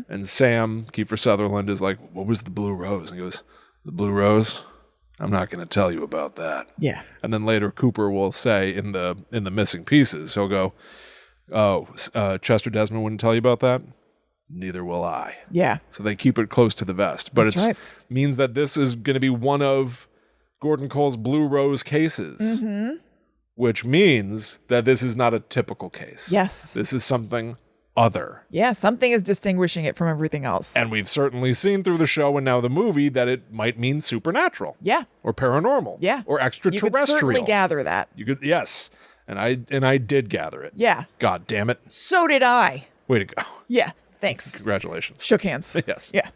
And Sam Kiefer Sutherland is like, what was the blue rose? And he goes, the blue rose? I'm not going to tell you about that. Yeah. And then later Cooper will say in the missing pieces, he'll go, Chester Desmond wouldn't tell you about that? Neither will I. Yeah. So they keep it close to the vest. But it means that this is going to be one of Gordon Cole's Blue Rose cases, which means that this is not a typical case. Yes. This is something other. Yeah, something is distinguishing it from everything else. And we've certainly seen through the show and now the movie that it might mean supernatural. Yeah. Or paranormal. Yeah. Or extraterrestrial. You could certainly gather that. You could, yes. And I did gather it. Yeah. God damn it. So did I. Way to go. Yeah. Thanks. Congratulations. Shook hands. Yes. Yeah.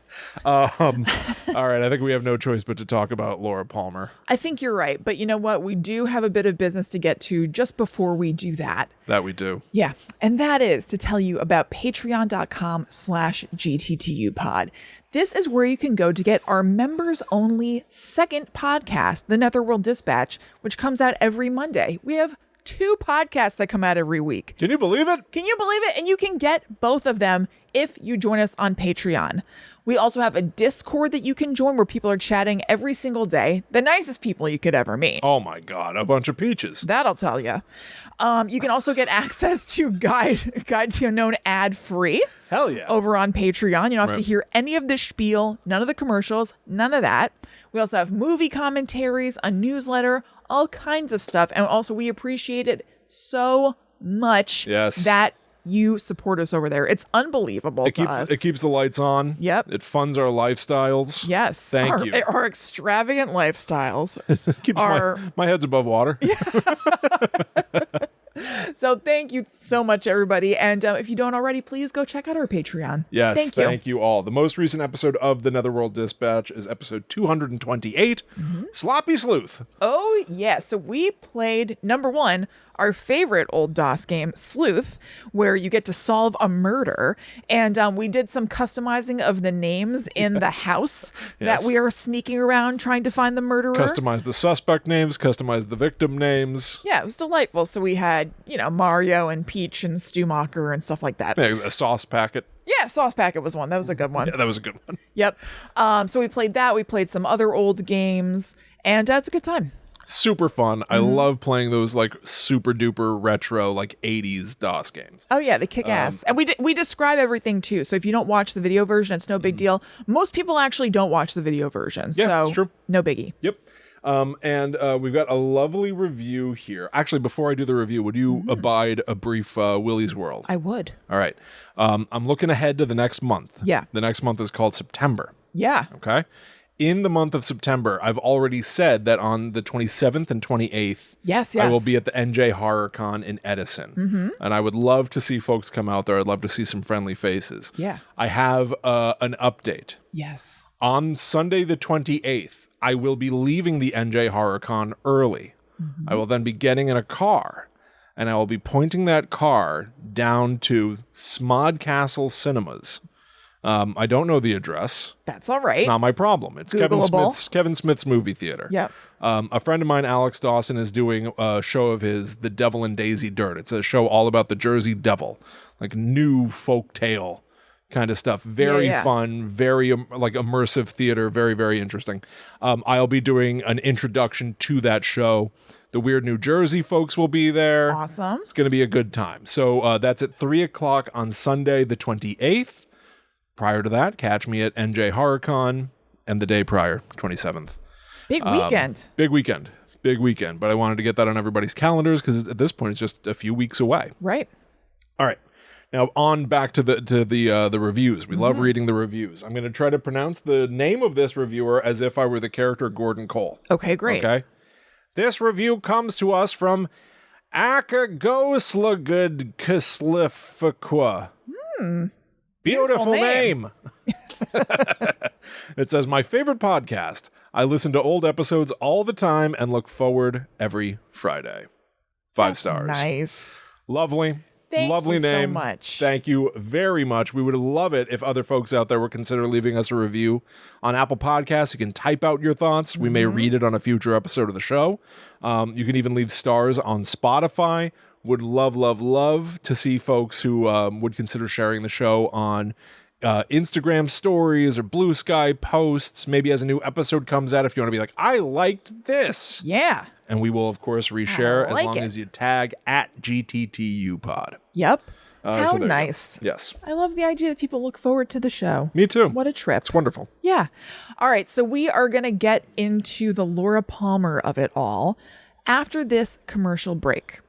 All right. I think we have no choice but to talk about Laura Palmer. I think you're right. But you know what? We do have a bit of business to get to just before we do that. That we do. Yeah. And that is to tell you about patreon.com/GTTUpod. This is where you can go to get our members only second podcast, The Netherworld Dispatch, which comes out every Monday. We have 2 podcasts that come out every week. Can you believe it? Can you believe it? And you can get both of them if you join us on Patreon. We also have a Discord that you can join where people are chatting every single day. The nicest people you could ever meet. Oh my God, a bunch of peaches. That'll tell you. You can also get access to Guide to Unknown ad-free. Hell yeah. Over on Patreon. You don't have to hear any of the spiel, none of the commercials, none of that. We also have movie commentaries, a newsletter, all kinds of stuff. And also we appreciate it so much that you support us over there. It's unbelievable to us. It keeps the lights on. Yep. It funds our lifestyles. Yes. Thank you. Our extravagant lifestyles. Keeps my head's above water. So thank you so much, everybody. And if you don't already, please go check out our Patreon. Yes, thank you all. The most recent episode of The Netherworld Dispatch is episode 228, Sloppy Sleuth. Oh, yeah. So we played, number 1, our favorite old DOS game, Sleuth, where you get to solve a murder. And we did some customizing of the names in the house that we are sneaking around trying to find the murderer. Customize the suspect names, customize the victim names. Yeah, it was delightful. So we had, Mario and Peach and Stumacher and stuff like that. Yeah, a sauce packet. Yeah, Sauce Packet was one. That was a good one. Yeah, that was a good one. Yep. So we played that. We played some other old games. And it's a good time. Super fun. I love playing those like super duper retro like 80s DOS games. Oh yeah, they kick ass. And we describe everything too. So if you don't watch the video version, it's no big deal. Most people actually don't watch the video version. Yeah, so it's true. No biggie. Yep. And we've got a lovely review here. Actually, before I do the review, would you abide a brief Willie's World? I would. All right. I'm looking ahead to the next month. Yeah. The next month is called September. Yeah. Okay. In the month of September, I've already said that on the 27th and 28th, yes, I will be at the NJ HorrorCon in Edison. And I would love to see folks come out there. I'd love to see some friendly faces. Yeah. I have an update. Yes. On Sunday the 28th, I will be leaving the NJ HorrorCon early. I will then be getting in a car, and I will be pointing that car down to Smodcastle Cinemas. I don't know the address. That's all right. It's not my problem. It's Kevin Smith's movie theater. Yep. A friend of mine, Alex Dawson, is doing a show of his, The Devil and Daisy Dirt. It's a show all about the Jersey Devil, like new folk tale kind of stuff. Very fun, very like immersive theater. Very, very interesting. I'll be doing an introduction to that show. The Weird New Jersey folks will be there. Awesome. It's going to be a good time. So that's at 3:00 on Sunday the 28th. Prior to that, catch me at NJ HorrorCon, and the day prior, 27th. Big weekend. Big weekend. But I wanted to get that on everybody's calendars because at this point it's just a few weeks away. Right. All right. Now on back to the reviews. We love reading the reviews. I'm going to try to pronounce the name of this reviewer as if I were the character Gordon Cole. Okay, great. Okay. This review comes to us from Akagoslagud Kislifaqua. Beautiful name. It says, my favorite podcast. I listen to old episodes all the time and look forward every Friday. 5 stars. Nice. Lovely. Thank Lovely you name. so much. Thank you very much. We would love it if other folks out there would consider leaving us a review on Apple Podcasts. You can type out your thoughts. We may read it on a future episode of the show. You can even leave stars on Spotify. Would love to see folks who would consider sharing the show on Instagram stories or Blue Sky posts. Maybe as a new episode comes out, if you want to be like, I liked this. Yeah. And we will, of course, reshare as long as you tag at GTTUpod. Yep. How so nice. Yes. I love the idea that people look forward to the show. Me too. What a trip. It's wonderful. Yeah. All right. So we are going to get into the Laura Palmer of it all after this commercial break.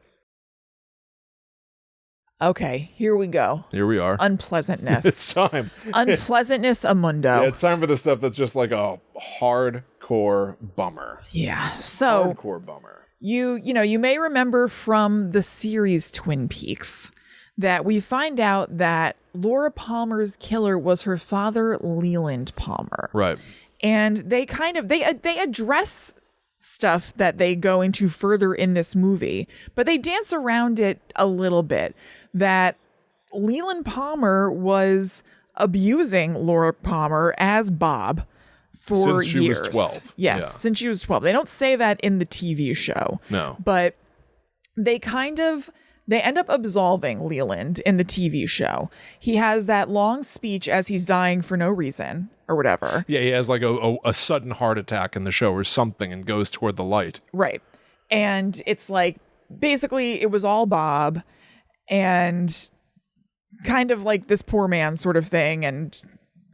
Okay, here we go. Here we are. Unpleasantness. It's time. Unpleasantness amundo. Yeah, it's time for the stuff that's just like a hardcore bummer. Yeah. So hardcore bummer. You may remember from the series Twin Peaks that we find out that Laura Palmer's killer was her father, Leland Palmer. Right. And they they address stuff that they go into further in this movie, but they dance around it a little bit. That Leland Palmer was abusing Laura Palmer as Bob for since she years. was 12. Yes, since she was 12. They don't say that in the TV show. No. But they end up absolving Leland in the TV show. He has that long speech as he's dying for no reason or whatever. Yeah, he has like a sudden heart attack in the show or something and goes toward the light. Right. And it's like, basically, it was all Bob and kind of like this poor man sort of thing. And,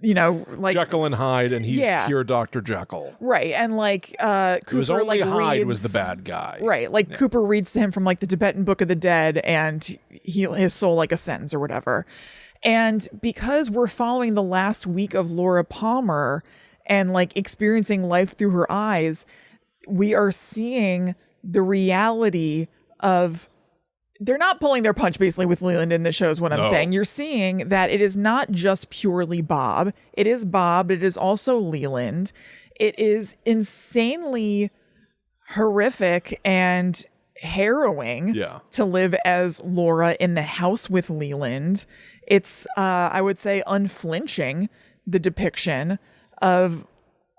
you know, like Jekyll and Hyde, and he's pure Dr. Jekyll. Right. And like Cooper, it was only Hyde reads, was the bad guy. Right. Like Cooper reads to him from like the Tibetan Book of the Dead, and his soul like ascends or whatever. And because we're following the last week of Laura Palmer and like experiencing life through her eyes, we are seeing the reality of, they're not pulling their punch basically with Leland in the show is what I'm saying. You're seeing that it is not just purely Bob. It is Bob. It is also Leland. It is insanely horrific and harrowing to live as Laura in the house with Leland. It's, I would say, unflinching, the depiction of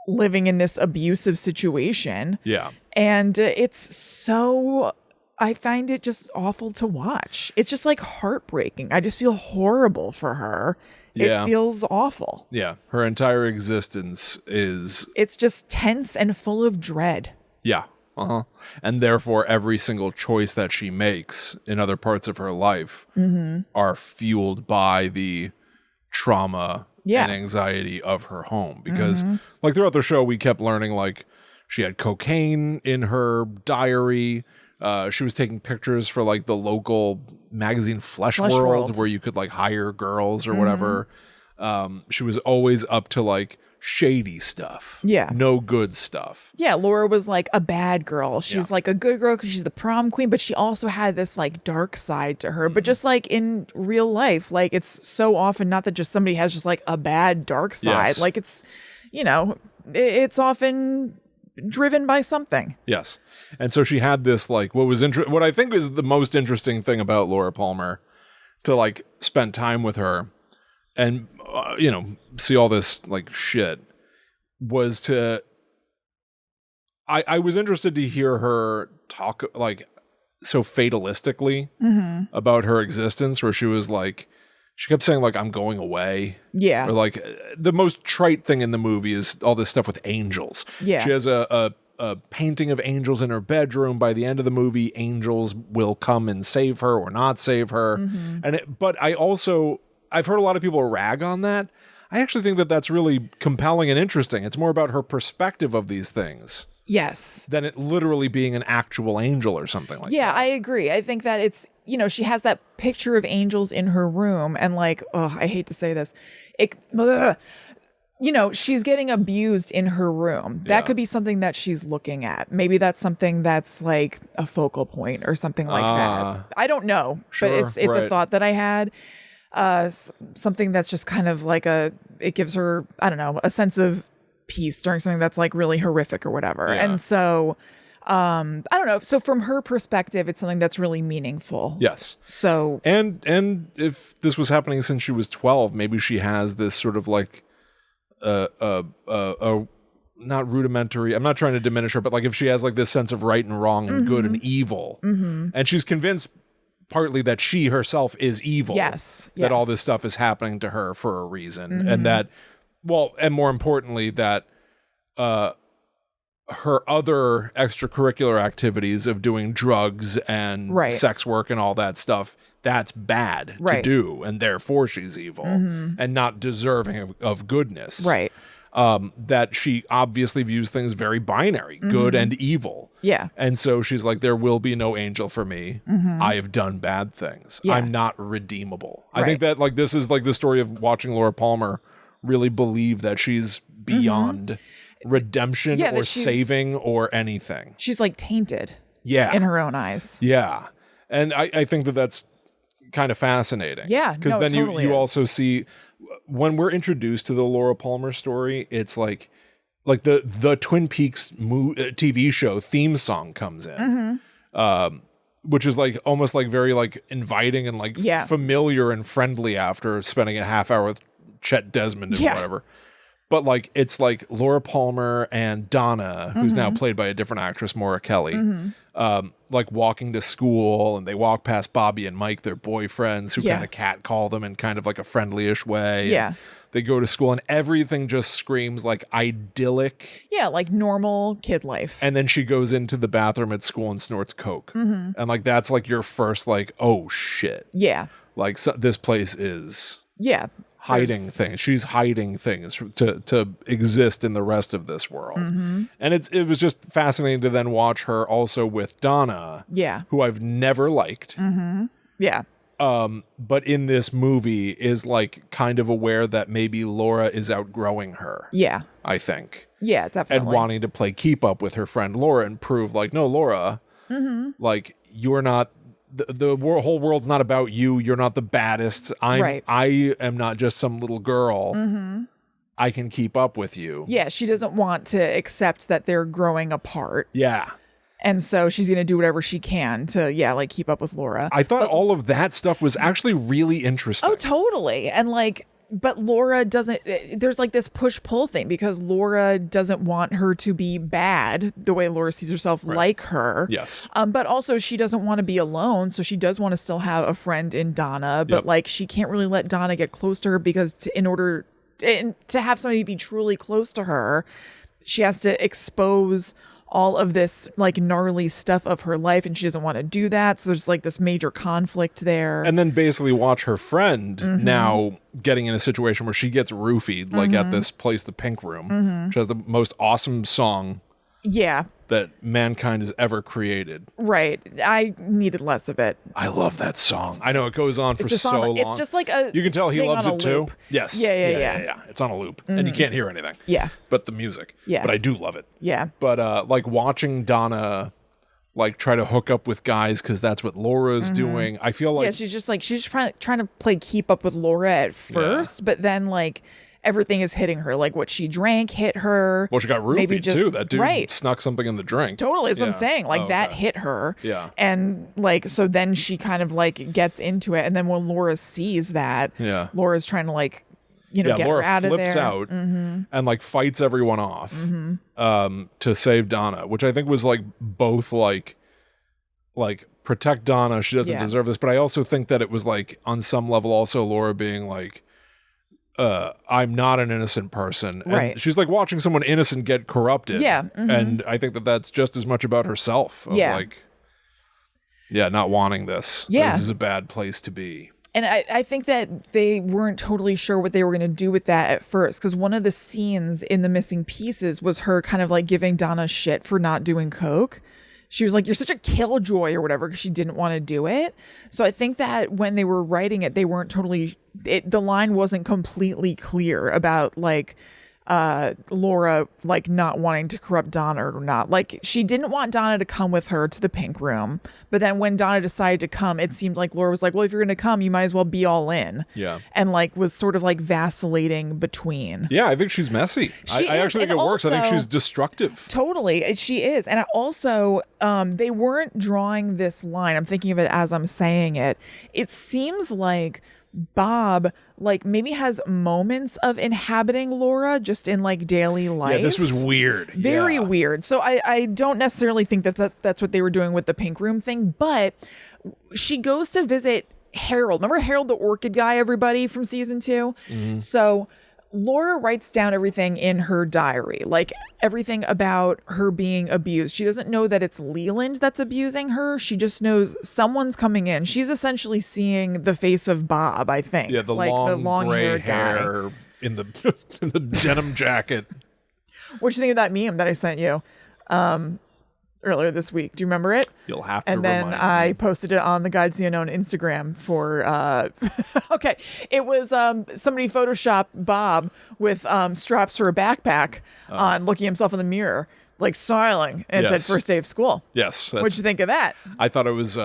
living in this abusive situation. Yeah. And it's so, I find it just awful to watch. It's just like heartbreaking. I just feel horrible for her. It feels awful. Yeah. Her entire existence is... It's just tense and full of dread. Yeah. Uh-huh. And therefore, every single choice that she makes in other parts of her life are fueled by the trauma and anxiety of her home. Because, like, throughout the show, we kept learning, like, she had cocaine in her diary. She was taking pictures for, like, the local magazine Flesh World, where you could, like, hire girls or whatever. She was always up to, like, shady stuff. Yeah. No good stuff. Yeah, Laura was like a bad girl. She's like a good girl because she's the prom queen, but she also had this like dark side to her. But just like in real life, like it's so often not that just somebody has just like a bad dark side. Yes. Like it's, you know, it's often driven by something. Yes. And so she had this like what I think is the most interesting thing about Laura Palmer, to like spend time with her and you know, see all this like shit, was to I was interested to hear her talk like so fatalistically about her existence, where she was like, she kept saying like, I'm going away. Yeah. Or like the most trite thing in the movie is all this stuff with angels. Yeah. She has a painting of angels in her bedroom. By the end of the movie, angels will come and save her or not save her. But I've heard a lot of people rag on that. I actually think that that's really compelling and interesting. It's more about her perspective of these things. Yes. Than it literally being an actual angel or something like that. Yeah, I agree. I think that it's, you know, she has that picture of angels in her room and like, oh, I hate to say this. You know, she's getting abused in her room. That could be something that she's looking at. Maybe that's something that's like a focal point or something like that. I don't know, but it's a thought that I had. Something that's just kind of like it gives her, I don't know, a sense of peace during something that's like really horrific or whatever. And so, I don't know. So from her perspective, it's something that's really meaningful. Yes. So, and if this was happening since she was 12, maybe she has this sort of like, not rudimentary, I'm not trying to diminish her, but like if she has like this sense of right and wrong and good and evil, and she's convinced partly that she herself is evil. Yes. That all this stuff is happening to her for a reason. And that, well, and more importantly, that her other extracurricular activities of doing drugs and sex work and all that stuff, that's bad to do. And therefore she's evil and not deserving of goodness. Right. That she obviously views things very binary, good and evil. Yeah. And so she's like, there will be no angel for me. I have done bad things. I'm not redeemable. I think that like this is like the story of watching Laura Palmer really believe that she's beyond redemption or saving or anything. She's like tainted. Yeah. In her own eyes. Yeah. And I think that that's kind of fascinating. Yeah, because then totally you also see when we're introduced to the Laura Palmer story, it's like the Twin Peaks TV show theme song comes in, which is like almost like very like inviting and like familiar and friendly after spending a half hour with Chet Desmond and whatever. But like it's like Laura Palmer and Donna, who's now played by a different actress, Maura Kelly, like walking to school, and they walk past Bobby and Mike, their boyfriends, who kind of catcall them in kind of like a friendly-ish way. Yeah. They go to school and everything just screams like idyllic. Yeah, like normal kid life. And then she goes into the bathroom at school and snorts coke. And like that's like your first like, oh shit. Yeah. Like this place is hiding things. She's hiding things to exist in the rest of this world. And it was just fascinating to then watch her also with Donna. Yeah. Who I've never liked. Yeah. But in this movie is like kind of aware that maybe Laura is outgrowing her. Yeah. I think. Yeah, definitely. And wanting to play keep up with her friend Laura and prove like, no, Laura, like you're not, the whole world's not about you. You're not the baddest. I am not just some little girl. I can keep up with you. Yeah, she doesn't want to accept that they're growing apart. Yeah. And so she's going to do whatever she can to, like keep up with Laura. I thought all of that stuff was actually really interesting. Oh, totally. And like, but Laura doesn't, there's like this push-pull thing because Laura doesn't want her to be bad the way Laura sees herself like her. Yes. But also she doesn't want to be alone. So she does want to still have a friend in Donna, but like she can't really let Donna get close to her because in order to have somebody be truly close to her, she has to expose all of this like gnarly stuff of her life, and she doesn't want to do that. So there's like this major conflict there. And then basically watch her friend now getting in a situation where she gets roofied, like at this place, the Pink Room, which has the most awesome song that mankind has ever created. Right. I needed less of it. I love that song. I know it goes on for so long. It's just like a, you can tell he loves it too. Yes. Yeah. It's on a loop and you can't hear anything. Yeah. But the music. Yeah. But I do love it. Yeah. But like watching Donna like try to hook up with guys because that's what Laura's doing. I feel like she's just trying to play keep up with Laura at first, but then like everything is hitting her. Like what she drank hit her. Well, she got roofied too. That dude snuck something in the drink. Totally. That's what I'm saying. Like that hit her. Yeah. And like, so then she kind of like gets into it. And then when Laura sees that, Laura's trying to like, get Laura her out of there. flips out and like fights everyone off to save Donna, which I think was like both like protect Donna. She doesn't deserve this. But I also think that it was like on some level also Laura being like, I'm not an innocent person. And she's like watching someone innocent get corrupted. Yeah. And I think that that's just as much about herself. Of like, not wanting this. Yeah. This is a bad place to be. And I think that they weren't totally sure what they were going to do with that at first. Because one of the scenes in The Missing Pieces was her kind of like giving Donna shit for not doing coke. She was like, you're such a killjoy or whatever, because she didn't want to do it. So I think that when they were writing it, they weren't totally, the line wasn't completely clear about like Laura like not wanting to corrupt Donna or not. Like she didn't want Donna to come with her to the Pink Room. But then when Donna decided to come, it seemed like Laura was like, well, if you're going to come, you might as well be all in. Yeah. And like was sort of like vacillating between. Yeah, I think she's messy. I actually think it works. I think she's destructive. Totally. She is. And I also, they weren't drawing this line. I'm thinking of it as I'm saying it. It seems like Bob like maybe has moments of inhabiting Laura just in like daily life. Yeah, this was weird. Very weird. So I don't necessarily think that's what they were doing with the Pink Room thing, but she goes to visit Harold. Remember Harold the orchid guy, everybody, from season 2? So Laura writes down everything in her diary, like everything about her being abused. She doesn't know that it's Leland that's abusing her. She just knows someone's coming in. She's essentially seeing the face of Bob, I think. Yeah, the long gray hair in the denim jacket. What do you think of that meme that I sent you earlier this week? Do you remember it? You'll have to. And then I posted it on the Guides to the Unknown Instagram for okay. It was somebody photoshopped Bob with straps for a backpack on, looking himself in the mirror, like smiling, and it said first day of school. Yes. What'd you think of that? I thought it was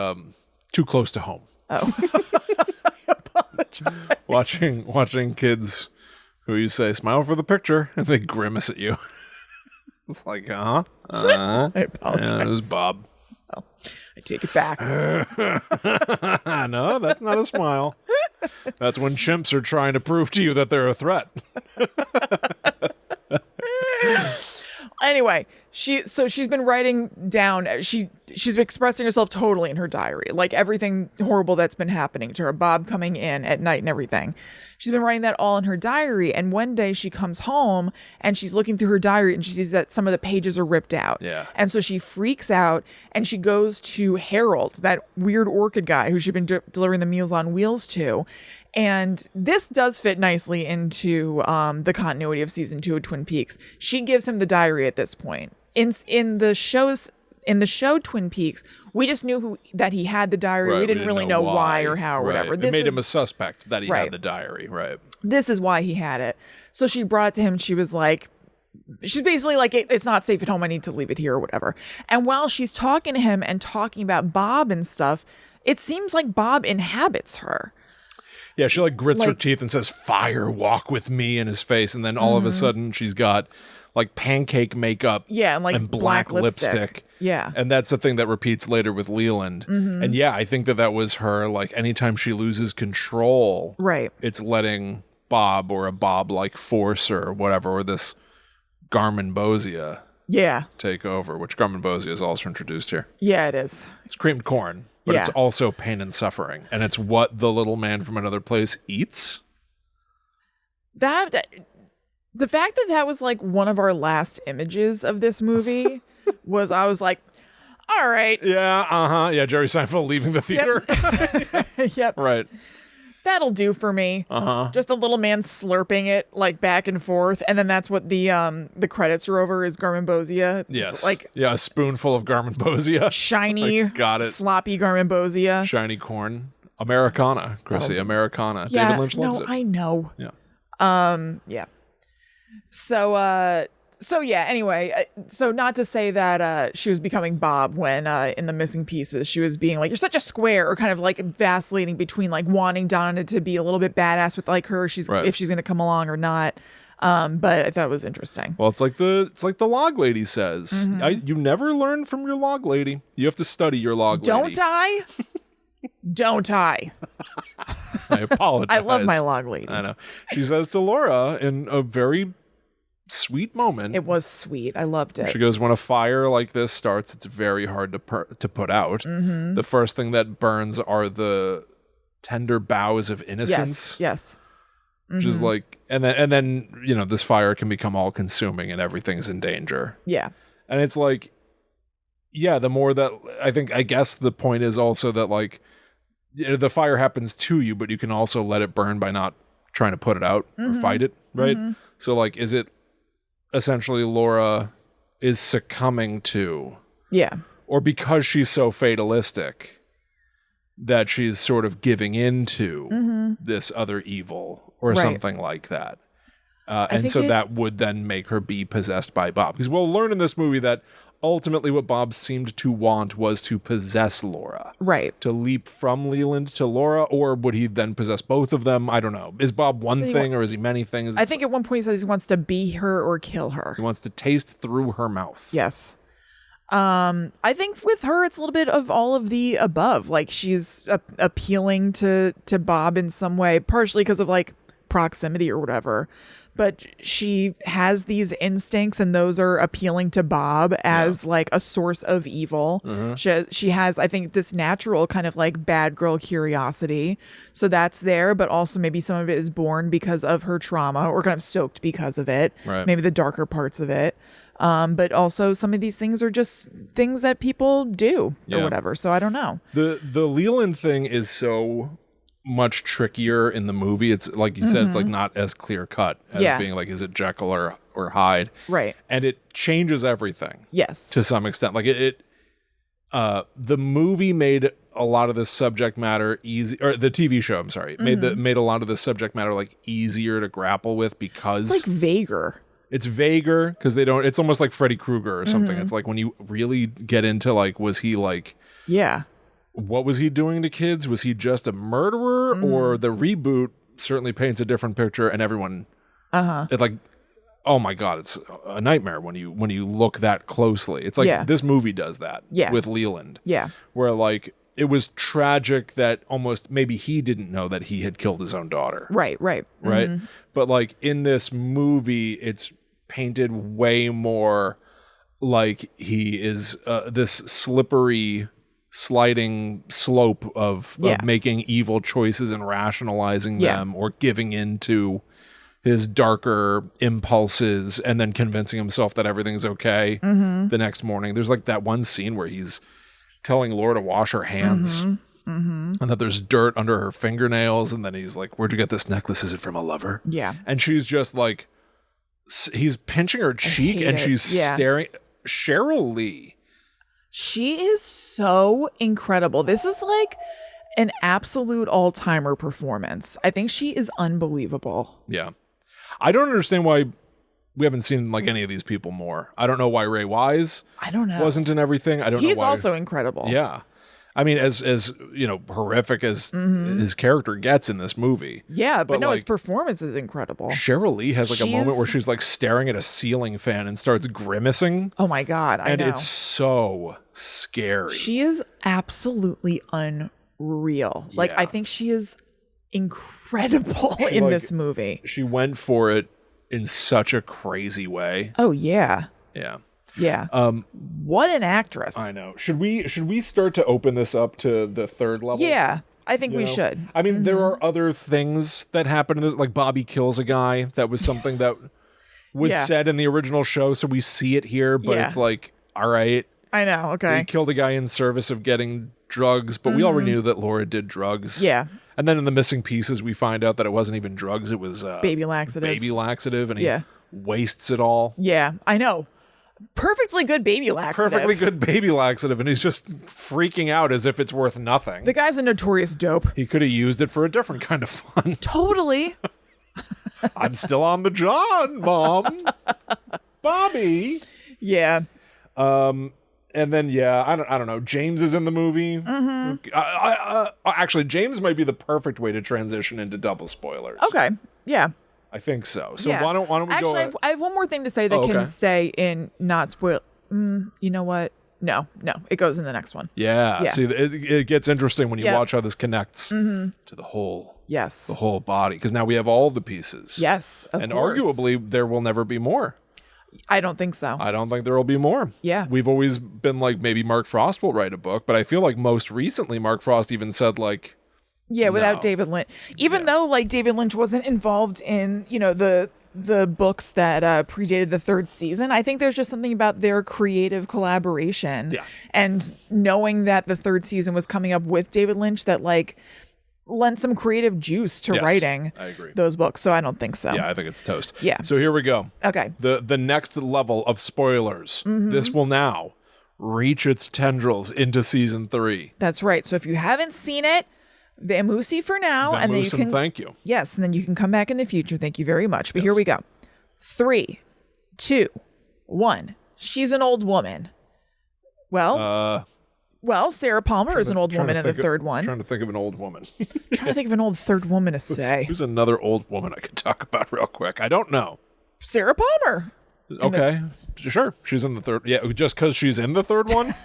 too close to home. Oh. Apologize. Watching kids who you say, smile for the picture, and they grimace at you. It's like, I apologize. Yeah, it was Bob. Well, I take it back. No, that's not a smile. That's when chimps are trying to prove to you that they're a threat. Anyway, she's been writing down. She's expressing herself totally in her diary, like everything horrible that's been happening to her. Bob coming in at night and everything. She's been writing that all in her diary. And one day she comes home and she's looking through her diary and she sees that some of the pages are ripped out. Yeah. And so she freaks out and she goes to Harold, that weird orchid guy who she'd been delivering the Meals on Wheels to. And this does fit nicely into the continuity of season 2 of Twin Peaks. She gives him the diary at this point. In the show Twin Peaks, we just knew that he had the diary. Right, we didn't really know why or how or whatever. It made him a suspect that he had the diary, right? This is why he had it. So she brought it to him. She's basically like, it's not safe at home. I need to leave it here or whatever. And while she's talking to him and talking about Bob and stuff, it seems like Bob inhabits her. Yeah, she like grits her teeth and says, "Fire, walk with me," in his face. And then all of a sudden she's got like pancake makeup and black lipstick. Yeah. And that's the thing that repeats later with Leland. Mm-hmm. And yeah, I think that was her, like anytime she loses control, right, it's letting Bob or a Bob-like force or whatever, or this Garmonbozia take over, which Garmonbozia is also introduced here. Yeah, it is. It's creamed corn. But it's also pain and suffering. And it's what the little man from another place eats. The fact that was like one of our last images of this movie was, I was like, all right. Yeah, Yeah, Jerry Seinfeld leaving the theater. Yep. Yep. Right. That'll do for me. Just a little man slurping it like back and forth, and then that's what the credits are over is Garmonbozia. Yes, a spoonful of Garmonbozia, shiny, got it, sloppy Garmonbozia, shiny corn, Americana, Chrissy, Americana. Yeah, David Lynch loves it. I know. Yeah. Yeah. So yeah, anyway, so not to say that she was becoming Bob when in The Missing Pieces, she was being like, you're such a square, or kind of like vacillating between like wanting Donna to be a little bit badass with like her, if she's going to come along or not. But I thought it was interesting. Well, it's like the log lady says. Mm-hmm. You never learn from your log lady. You have to study your log lady. Don't I? Don't I? I apologize. I love my log lady. I know. She says to Laura in a very sweet moment. It was sweet. I loved it. She goes, when a fire like this starts, it's very hard to put out. Mm-hmm. The first thing that burns are the tender boughs of innocence. Yes. Mm-hmm. Which is like, and then this fire can become all consuming and everything's in danger. Yeah. And it's like, yeah, the more that I guess the point is also that like the fire happens to you, but you can also let it burn by not trying to put it out or fight it. Right. Mm-hmm. So like, is it essentially Laura is succumbing to, or because she's so fatalistic that she's sort of giving into this other evil or something like that, and so that would then make her be possessed by Bob, because we'll learn in this movie that ultimately what Bob seemed to want was to possess Laura, right, to leap from Leland to Laura, or would he then possess both of them? I don't know. Is Bob one thing or is he many things? I think at one point he says he wants to be her or kill her. He wants to taste through her mouth. Yes. I think with her it's a little bit of all of the above. Like she's appealing to Bob in some way, partially because of like proximity or whatever. But she has these instincts, and those are appealing to Bob as like a source of evil. Mm-hmm. She has, I think, this natural kind of like bad girl curiosity. So that's there, but also maybe some of it is born because of her trauma, or kind of stoked because of it. Right. Maybe the darker parts of it. But also some of these things are just things that people do or whatever. So I don't know. The Leland thing is so much trickier in the movie. It's like you said, it's like not as clear cut as being like, is it Jekyll or Hyde? Right. And it changes everything. Yes. To some extent. Like the movie made a lot of this subject matter easy, or the TV show, I'm sorry, made a lot of this subject matter like easier to grapple with, because it's like vaguer. It's vaguer because it's almost like Freddy Krueger or something. It's like when you really get into like, was he like, what was he doing to kids? Was he just a murderer? Or the reboot certainly paints a different picture, and everyone, it like, oh my God, it's a nightmare when you look that closely. It's like this movie does that with Leland. Yeah. Where like it was tragic that almost maybe he didn't know that he had killed his own daughter. Right. But like in this movie, it's painted way more like he is this slippery sliding slope of making evil choices and rationalizing them or giving in to his darker impulses and then convincing himself that everything's okay the next morning. There's like that one scene where he's telling Laura to wash her hands and that there's dirt under her fingernails, and then he's like, where'd you get this necklace? Is it from a lover? Yeah. And she's just like, he's pinching her cheek and she's staring. Cheryl Lee. She is so incredible. This is like an absolute all-timer performance. I think she is unbelievable. Yeah. I don't understand why we haven't seen like any of these people more. I don't know why Ray Wise wasn't in everything. I don't know why. He's also incredible. Yeah. I mean, as you know, horrific as his character gets in this movie. Yeah, but no, like, his performance is incredible. Cheryl Lee has like a moment where she's like staring at a ceiling fan and starts grimacing. Oh my God, I know. And it's so scary. She is absolutely unreal. Like, I think she is incredible in this movie. She went for it in such a crazy way. Oh, yeah. Yeah. Yeah. What an actress. I know. Should we start to open this up to the third level? Yeah, I think we should. I mean, there are other things that happen in this, like Bobby kills a guy. That was something that was said in the original show, so we see it here, but it's like, all right. I know, okay. He killed a guy in service of getting drugs, but we already knew that Laura did drugs. Yeah. And then in the missing pieces, we find out that it wasn't even drugs, it was baby laxatives. And he wastes it all. Yeah, I know. Perfectly good baby laxative. Perfectly good baby laxative, and he's just freaking out as if it's worth nothing. The guy's a notorious dope. He could have used it for a different kind of fun. Totally. I'm still on the John, Mom. Bobby. Yeah. And then I don't know. James is in the movie. Actually, James might be the perfect way to transition into double spoilers. Okay. Yeah. I think so. So why don't we Actually, go? Actually, I have one more thing to say that can stay in not spoil. You know what? No, it goes in the next one. Yeah. See, it gets interesting when you watch how this connects to the whole. Yes. The whole body, because now we have all the pieces. Yes, of course. Arguably, there will never be more. I don't think so. I don't think there will be more. Yeah. We've always been like, maybe Mark Frost will write a book, but I feel like most recently Mark Frost even said like, without David Lynch. Even though like David Lynch wasn't involved in, the books that predated the third season, I think there's just something about their creative collaboration. Yeah. And knowing that the third season was coming up with David Lynch that like lent some creative juice to writing those books. So I don't think so. Yeah, I think it's toast. Yeah. So here we go. Okay. The next level of spoilers. This will now reach its tendrils into season 3. That's right. So if you haven't seen it, Vamoosey for now, and then you can thank you. Yes, and then you can come back in the future. Thank you very much. But here we go. 3, 2, 1. She's an old woman. Well, Sarah Palmer is an old woman in the third one. Trying to think of an old woman. Trying to think of an old third woman to say. Who's another old woman I could talk about real quick? I don't know. Sarah Palmer. Okay. Sure. She's in the third. Yeah, just because she's in the third one?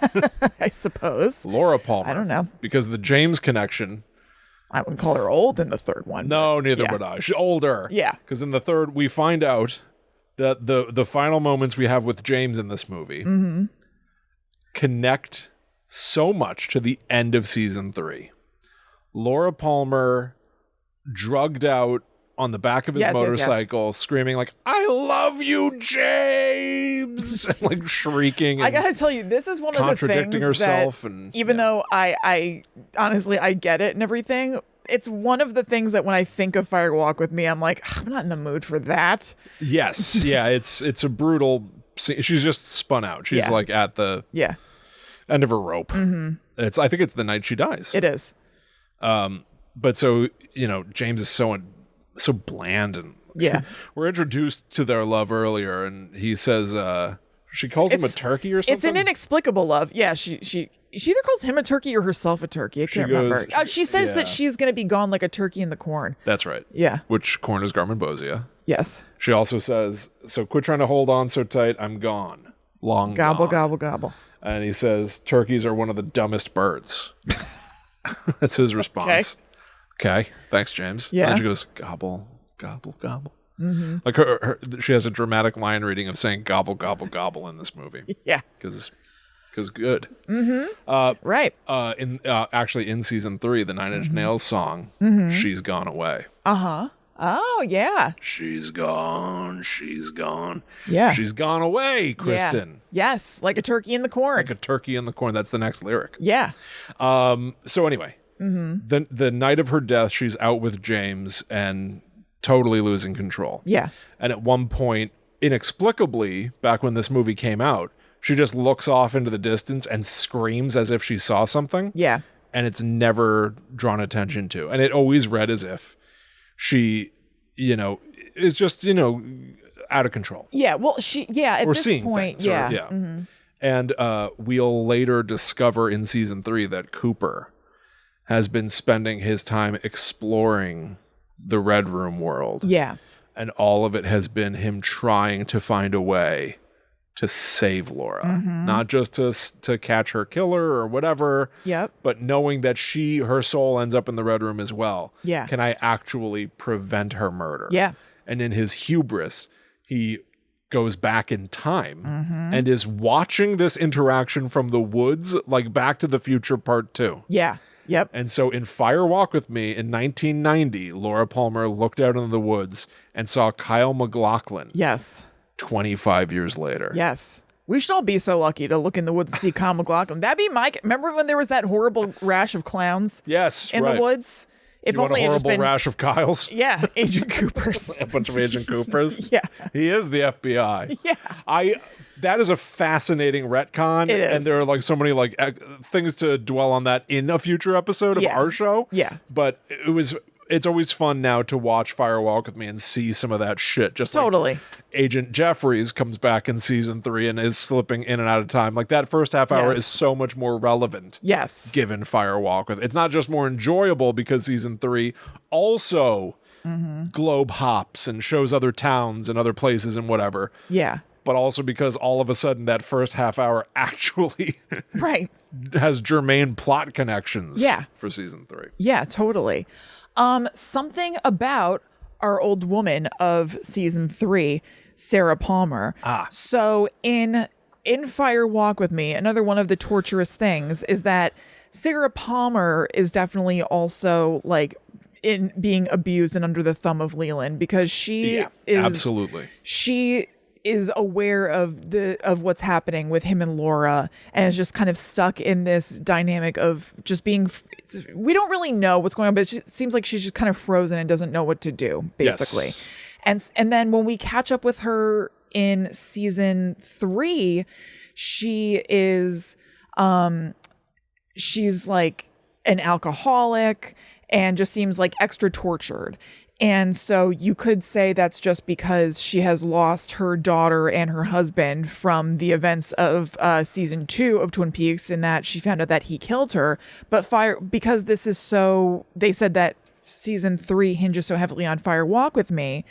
I suppose. Laura Palmer. I don't know. Because the James connection. I wouldn't call her old in the third one. No, neither would I. She's older. Yeah. Because in the third, we find out that the final moments we have with James in this movie connect so much to the end of season 3. Laura Palmer drugged out on the back of his motorcycle, screaming like, "I love you, James!" and like shrieking. And I gotta tell you, this is one of the things contradicting herself, that, and even though I honestly I get it and everything, it's one of the things that when I think of Fire Walk with Me, I'm like, I'm not in the mood for that. Yes, yeah, it's a brutal scene. She's just spun out. She's like at the end of her rope. I think it's the night she dies. It is. But so James is so bland, and we're introduced to their love earlier, and he says she calls him a turkey or something. It's an inexplicable love. Yeah, she either calls him a turkey or herself a turkey. I can't remember. She says that she's going to be gone like a turkey in the corn. That's right. Yeah. Which corn is Garmonbozia. Yes. She also says, so quit trying to hold on so tight. I'm gone. Long gobble, gone. Gobble, gobble. And he says, turkeys are one of the dumbest birds. That's his response. Okay. Thanks, James. Yeah. And then she goes, gobble, gobble, gobble. Mm-hmm. Like she has a dramatic line reading of saying gobble, gobble, gobble in this movie. Yeah. Because good. Mm-hmm. Right. Actually, in season 3, the Nine Inch Nails song, She's Gone Away. Uh-huh. Oh, yeah. She's gone. Yeah. She's gone away, Kristen. Yeah. Yes, like a turkey in the corn. Like a turkey in the corn. That's the next lyric. Yeah. So anyway, the night of her death, she's out with James and totally losing control. Yeah. And at one point, inexplicably, back when this movie came out, she just looks off into the distance and screams as if she saw something. Yeah. And it's never drawn attention to. And it always read as if she, is just, out of control. Yeah. Well, at or this seeing point, things, yeah. Mm-hmm. And we'll later discover in season 3 that Cooper has been spending his time exploring the Red Room world. Yeah. And all of it has been him trying to find a way to save Laura, not just to catch her killer or whatever. Yep. But knowing that her soul ends up in the Red Room as well. Yeah. Can I actually prevent her murder? Yeah. And in his hubris, he goes back in time and is watching this interaction from the woods, like Back to the Future Part 2. Yeah. Yep. And so in Fire Walk with Me in 1990, Laura Palmer looked out into the woods and saw Kyle MacLachlan. Yes. 25 years later. Yes. We should all be so lucky to look in the woods and see Kyle MacLachlan. That'd be remember when there was that horrible rash of clowns? Yes, in the woods? If you only want a it just horrible been rash of Kyles? Yeah, Agent Coopers. A bunch of Agent Coopers? Yeah. He is the FBI. Yeah. That is a fascinating retcon. It is. And there are like so many like things to dwell on that in a future episode of our show. Yeah. But it's always fun now to watch Fire Walk with Me and see some of that shit. Just totally. Like Agent Jeffries comes back in season 3 and is slipping in and out of time. Like that first half hour is so much more relevant. Yes. Given Fire Walk with It's not just more enjoyable because season 3 also globe hops and shows other towns and other places and whatever. Yeah. But also because all of a sudden that first half hour actually right has germane plot connections for season 3. Yeah, totally. Something about our old woman of season 3, Sarah Palmer. So in Fire Walk with Me, another one of the torturous things is that Sarah Palmer is definitely also like in being abused and under the thumb of Leland because she is aware of what's happening with him and Laura and is just kind of stuck in this dynamic of just being we don't really know what's going on, but it seems like she's just kind of frozen and doesn't know what to do basically. Yes. And then when we catch up with her in season 3, she is she's like an alcoholic and just seems like extra tortured. And so you could say that's just because she has lost her daughter and her husband from the events of season 2 of Twin Peaks, in that she found out that he killed her. But because this is so, they said that season 3 hinges so heavily on Fire Walk with Me.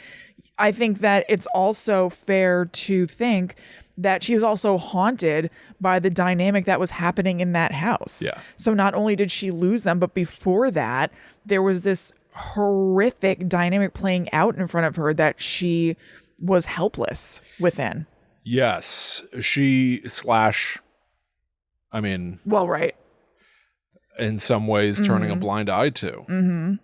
I think that it's also fair to think that she's also haunted by the dynamic that was happening in that house. Yeah. So not only did she lose them, but before that, there was this horrific dynamic playing out in front of her that she was helpless within. Yes. Right. In some ways turning a blind eye to. And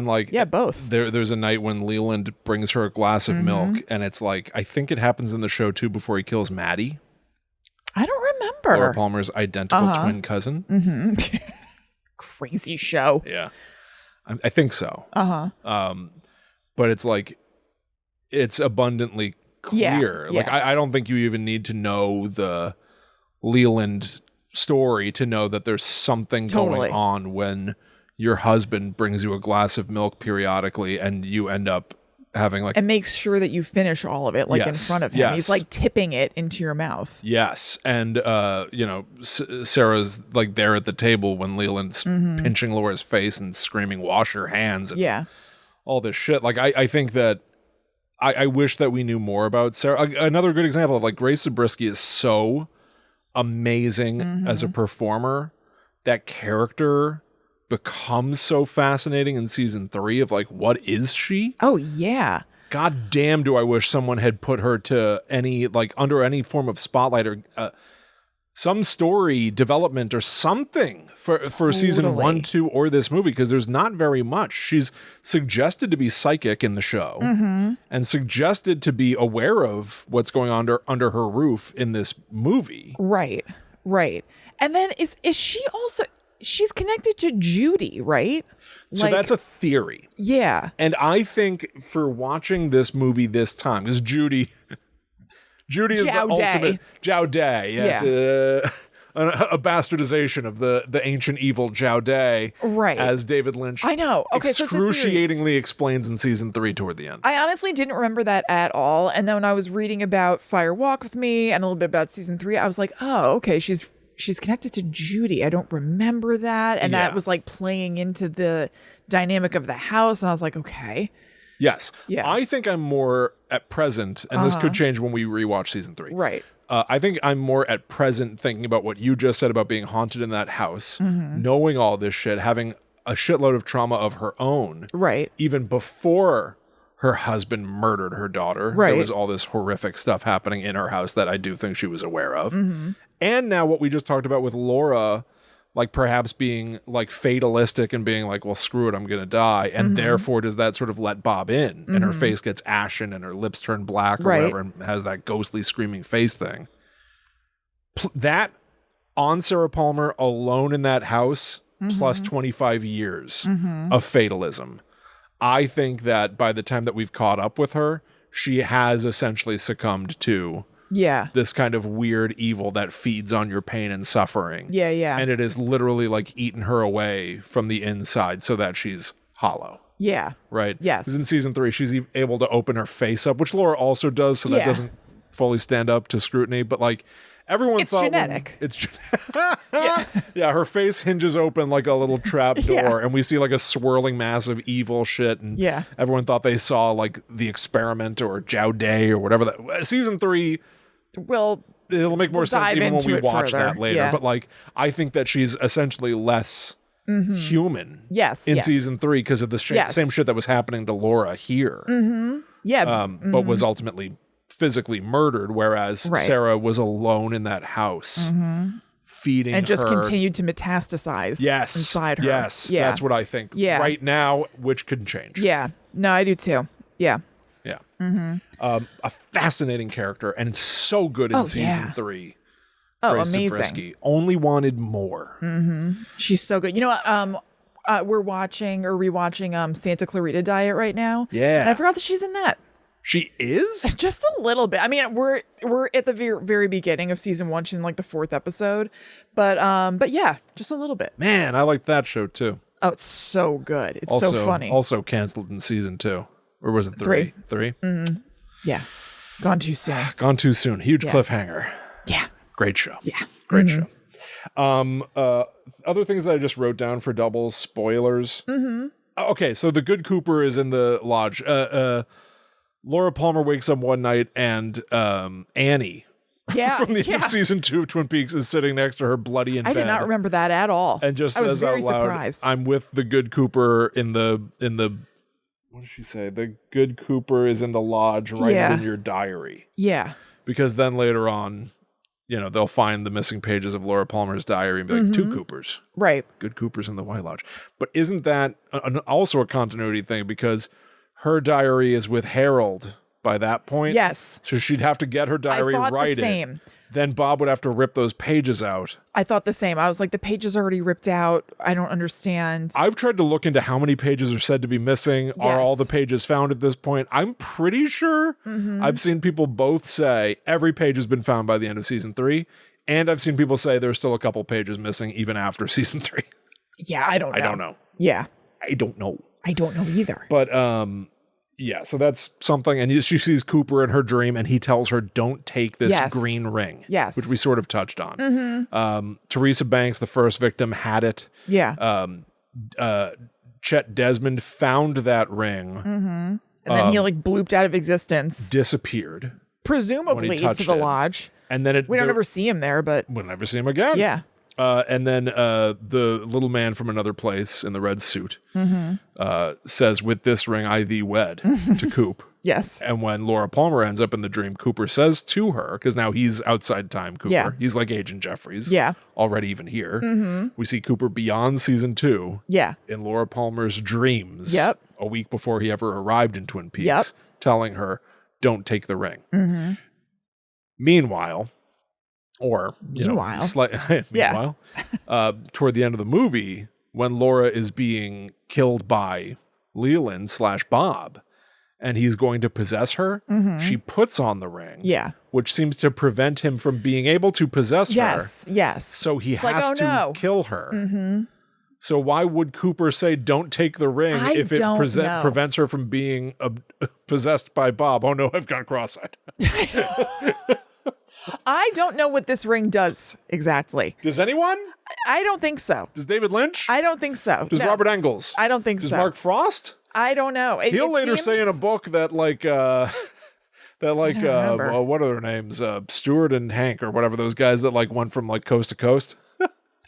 like both. There's a night when Leland brings her a glass of milk, and it's like, I think it happens in the show too before he kills Maddie. I don't remember. Laura Palmer's identical twin cousin. Crazy show. Yeah. I think so. But it's like, it's abundantly clear. Like, I don't think you even need to know the Leland story to know that there's something going on when your husband brings you a glass of milk periodically and you end up having like and makes sure that you finish all of it in front of him. Yes. He's like tipping it into your mouth. Yes, and Sarah's like there at the table when Leland's pinching Laura's face and screaming, "Wash your hands!" and all this shit. Like I think that I wish that we knew more about Sarah. Another good example of like Grace Zabriskie is so amazing as a performer. That character becomes so fascinating in season 3 of like, what is she? Oh yeah. God damn, do I wish someone had put her to any, like, under any form of spotlight or some story development or something for season 1, 2, or this movie, because there's not very much. She's suggested to be psychic in the show and suggested to be aware of what's going on under her roof in this movie. Right. And then is she also... She's connected to Judy, right? So that's a theory. Yeah. And I think for watching this movie this time, because Judy is the ultimate Jowday. Yeah. It's a bastardization of the ancient evil Jowday. Right. As David Lynch excruciatingly explains in season 3 toward the end. I honestly didn't remember that at all. And then when I was reading about Fire Walk with Me and a little bit about season 3, I was like, oh, okay, she's connected to Judy. I don't remember that. And that was like playing into the dynamic of the house. And I was like, okay. Yes. Yeah. I think I'm more at present, and this could change when we rewatch season 3. Right. I think I'm more at present thinking about what you just said about being haunted in that house, knowing all this shit, having a shitload of trauma of her own. Right. Even before her husband murdered her daughter. Right. There was all this horrific stuff happening in her house that I do think she was aware of. And now what we just talked about with Laura, like perhaps being like fatalistic and being like, well, screw it, I'm going to die. And therefore does that sort of let Bob in and her face gets ashen and her lips turn black or whatever and has that ghostly screaming face thing. That on Sarah Palmer alone in that house plus 25 years of fatalism. I think that by the time that we've caught up with her, she has essentially succumbed to this kind of weird evil that feeds on your pain and suffering. Yeah. And it is literally like eaten her away from the inside so that she's hollow. Yeah. Right? Yes. Because in season 3, she's able to open her face up, which Laura also does, so that doesn't fully stand up to scrutiny. But like everyone thought genetic. It's yeah, her face hinges open like a little trap door, and we see like a swirling mass of evil shit. And everyone thought they saw like The Experiment or Jowday or whatever that. Season 3. Well, it'll make more sense even when we watch that later. Yeah. But like, I think that she's essentially less human. Yes. In season 3 because of the same shit that was happening to Laura here. Yeah. But was ultimately physically murdered, whereas Sarah was alone in that house, feeding her. And just continued to metastasize inside her. Yes. That's what I think right now, which could change. Yeah. No, I do too. Yeah. Yeah. A fascinating character and so good in season 3. Oh, Grace amazing. Zabriskie. Only wanted more. She's so good. You know what? We're watching or rewatching Santa Clarita Diet right now. Yeah. And I forgot that she's in that. She is? Just a little bit. I mean, we're at the very beginning of season 1. She's in like the 4th episode. But yeah, just a little bit. Man, I like that show too. Oh, it's so good. It's also, so funny. Also canceled in season 2. Or was it 3? 3? Yeah. Gone too soon. Gone too soon. Huge cliffhanger. Yeah. Great show. Yeah. Great show. Other things that I just wrote down for double spoilers. Okay, so the good Cooper is in the lodge. Laura Palmer wakes up one night and Annie from the end of season 2 of Twin Peaks is sitting next to her bloody in bed. I did not remember that at all. And just I was says very out loud, surprised. I'm with the good Cooper in the what did she say? The good Cooper is in the lodge, write it in your diary. Yeah. Because then later on, they'll find the missing pages of Laura Palmer's diary and be like, 2 Coopers. Right. Good Coopers in the White Lodge. But isn't that also a continuity thing? Because her diary is with Harold by that point. Yes. So she'd have to get her diary, write it. Then Bob would have to rip those pages out. I thought the same. I was like, the pages are already ripped out. I don't understand. I've tried to look into how many pages are said to be missing. Yes. Are all the pages found at this point? I'm pretty sure. I've seen people both say every page has been found by the end of season 3. And I've seen people say there's still a couple pages missing even after season 3. Yeah, I don't know. I don't know. Yeah. I don't know. I don't know either. But Yeah, so that's something. And she sees Cooper in her dream, and he tells her, don't take this green ring. Yes. Which we sort of touched on. Teresa Banks, the first victim, had it. Yeah. Chet Desmond found that ring. And then he like blooped out of existence. Disappeared. Presumably to the lodge. And then we don't ever see him there, but we'll never see him again. Yeah. And then the little man from another place in the red suit says, with this ring I thee wed to Coop. Yes. And when Laura Palmer ends up in the dream, Cooper says to her, because now he's outside time Cooper. Yeah. He's like Agent Jeffries. Yeah. Already even here. We see Cooper beyond season 2. Yeah. In Laura Palmer's dreams. Yep. A week before he ever arrived in Twin Peaks. Telling her, don't take the ring. Meanwhile, meanwhile, toward the end of the movie, when Laura is being killed by Leland / Bob, and he's going to possess her, she puts on the ring. Yeah. Which seems to prevent him from being able to possess her. Yes. So he has to kill her. So why would Cooper say, don't take the ring if it prevents her from being possessed by Bob? Oh no, I've gone cross-eyed. I don't know what this ring does exactly. Does anyone? I don't think so. Does David Lynch? I don't think so. Does Robert Engels? I don't think so. Does Mark Frost? I don't know. He'll later say in a book that what are their names? Stuart and Hank or whatever, those guys that like went from like coast to coast.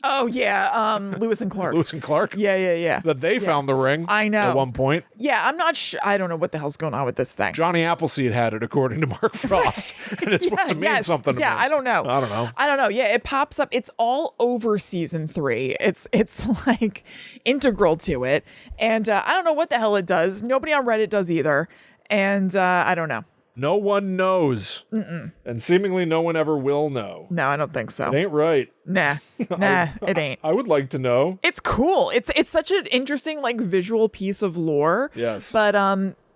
Oh yeah, Lewis and Clark. Lewis and Clark. Yeah. That they found the ring. I know. At one point. Yeah, I'm not sure. I don't know what the hell's going on with this thing. Johnny Appleseed had it, according to Mark Frost, and it's supposed to mean something. To me. I don't know. Yeah, it pops up. It's all over season 3. It's like integral to it, and I don't know what the hell it does. Nobody on Reddit does either, and I don't know. No one knows. And seemingly no one ever will know. No, I don't think so. It ain't right. Nah, it ain't. I would like to know. It's cool. It's such an interesting like visual piece of lore. Yes. But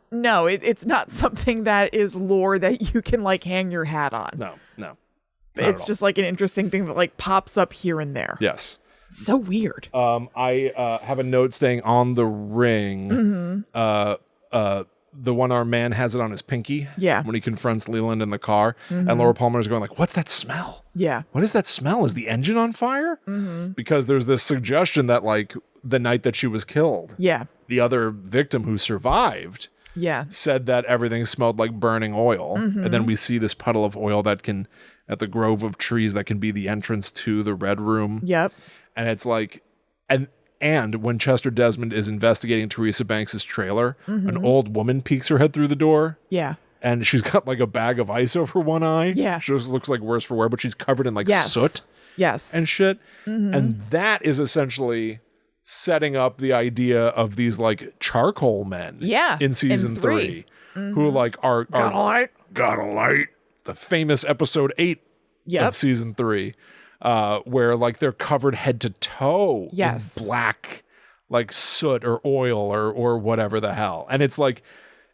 no, it's not something that is lore that you can like hang your hat on. No. It's just like an interesting thing that like pops up here and there. Yes. It's so weird. I have a note saying on the ring. The one-armed man has it on his pinky. Yeah. When he confronts Leland in the car. And Laura Palmer is going like, what's that smell? Yeah. What is that smell? Is the engine on fire? Because there's this suggestion that like the night that she was killed. Yeah. The other victim who survived. Yeah. Said that everything smelled like burning oil. And then we see this puddle of oil that can, at the grove of trees, that can be the entrance to the Red Room. Yep. And it's like, and when Chester Desmond is investigating Teresa Banks' trailer, an old woman peeks her head through the door. Yeah. And she's got like a bag of ice over one eye. Yeah. She just looks like worse for wear, but she's covered in like soot. Yes. And shit. And that is essentially setting up the idea of these like charcoal men. Yeah. In season 3. Who like are Got a light. The famous episode 8 of season 3. Where like they're covered head to toe in black like soot or oil or whatever the hell. And it's like,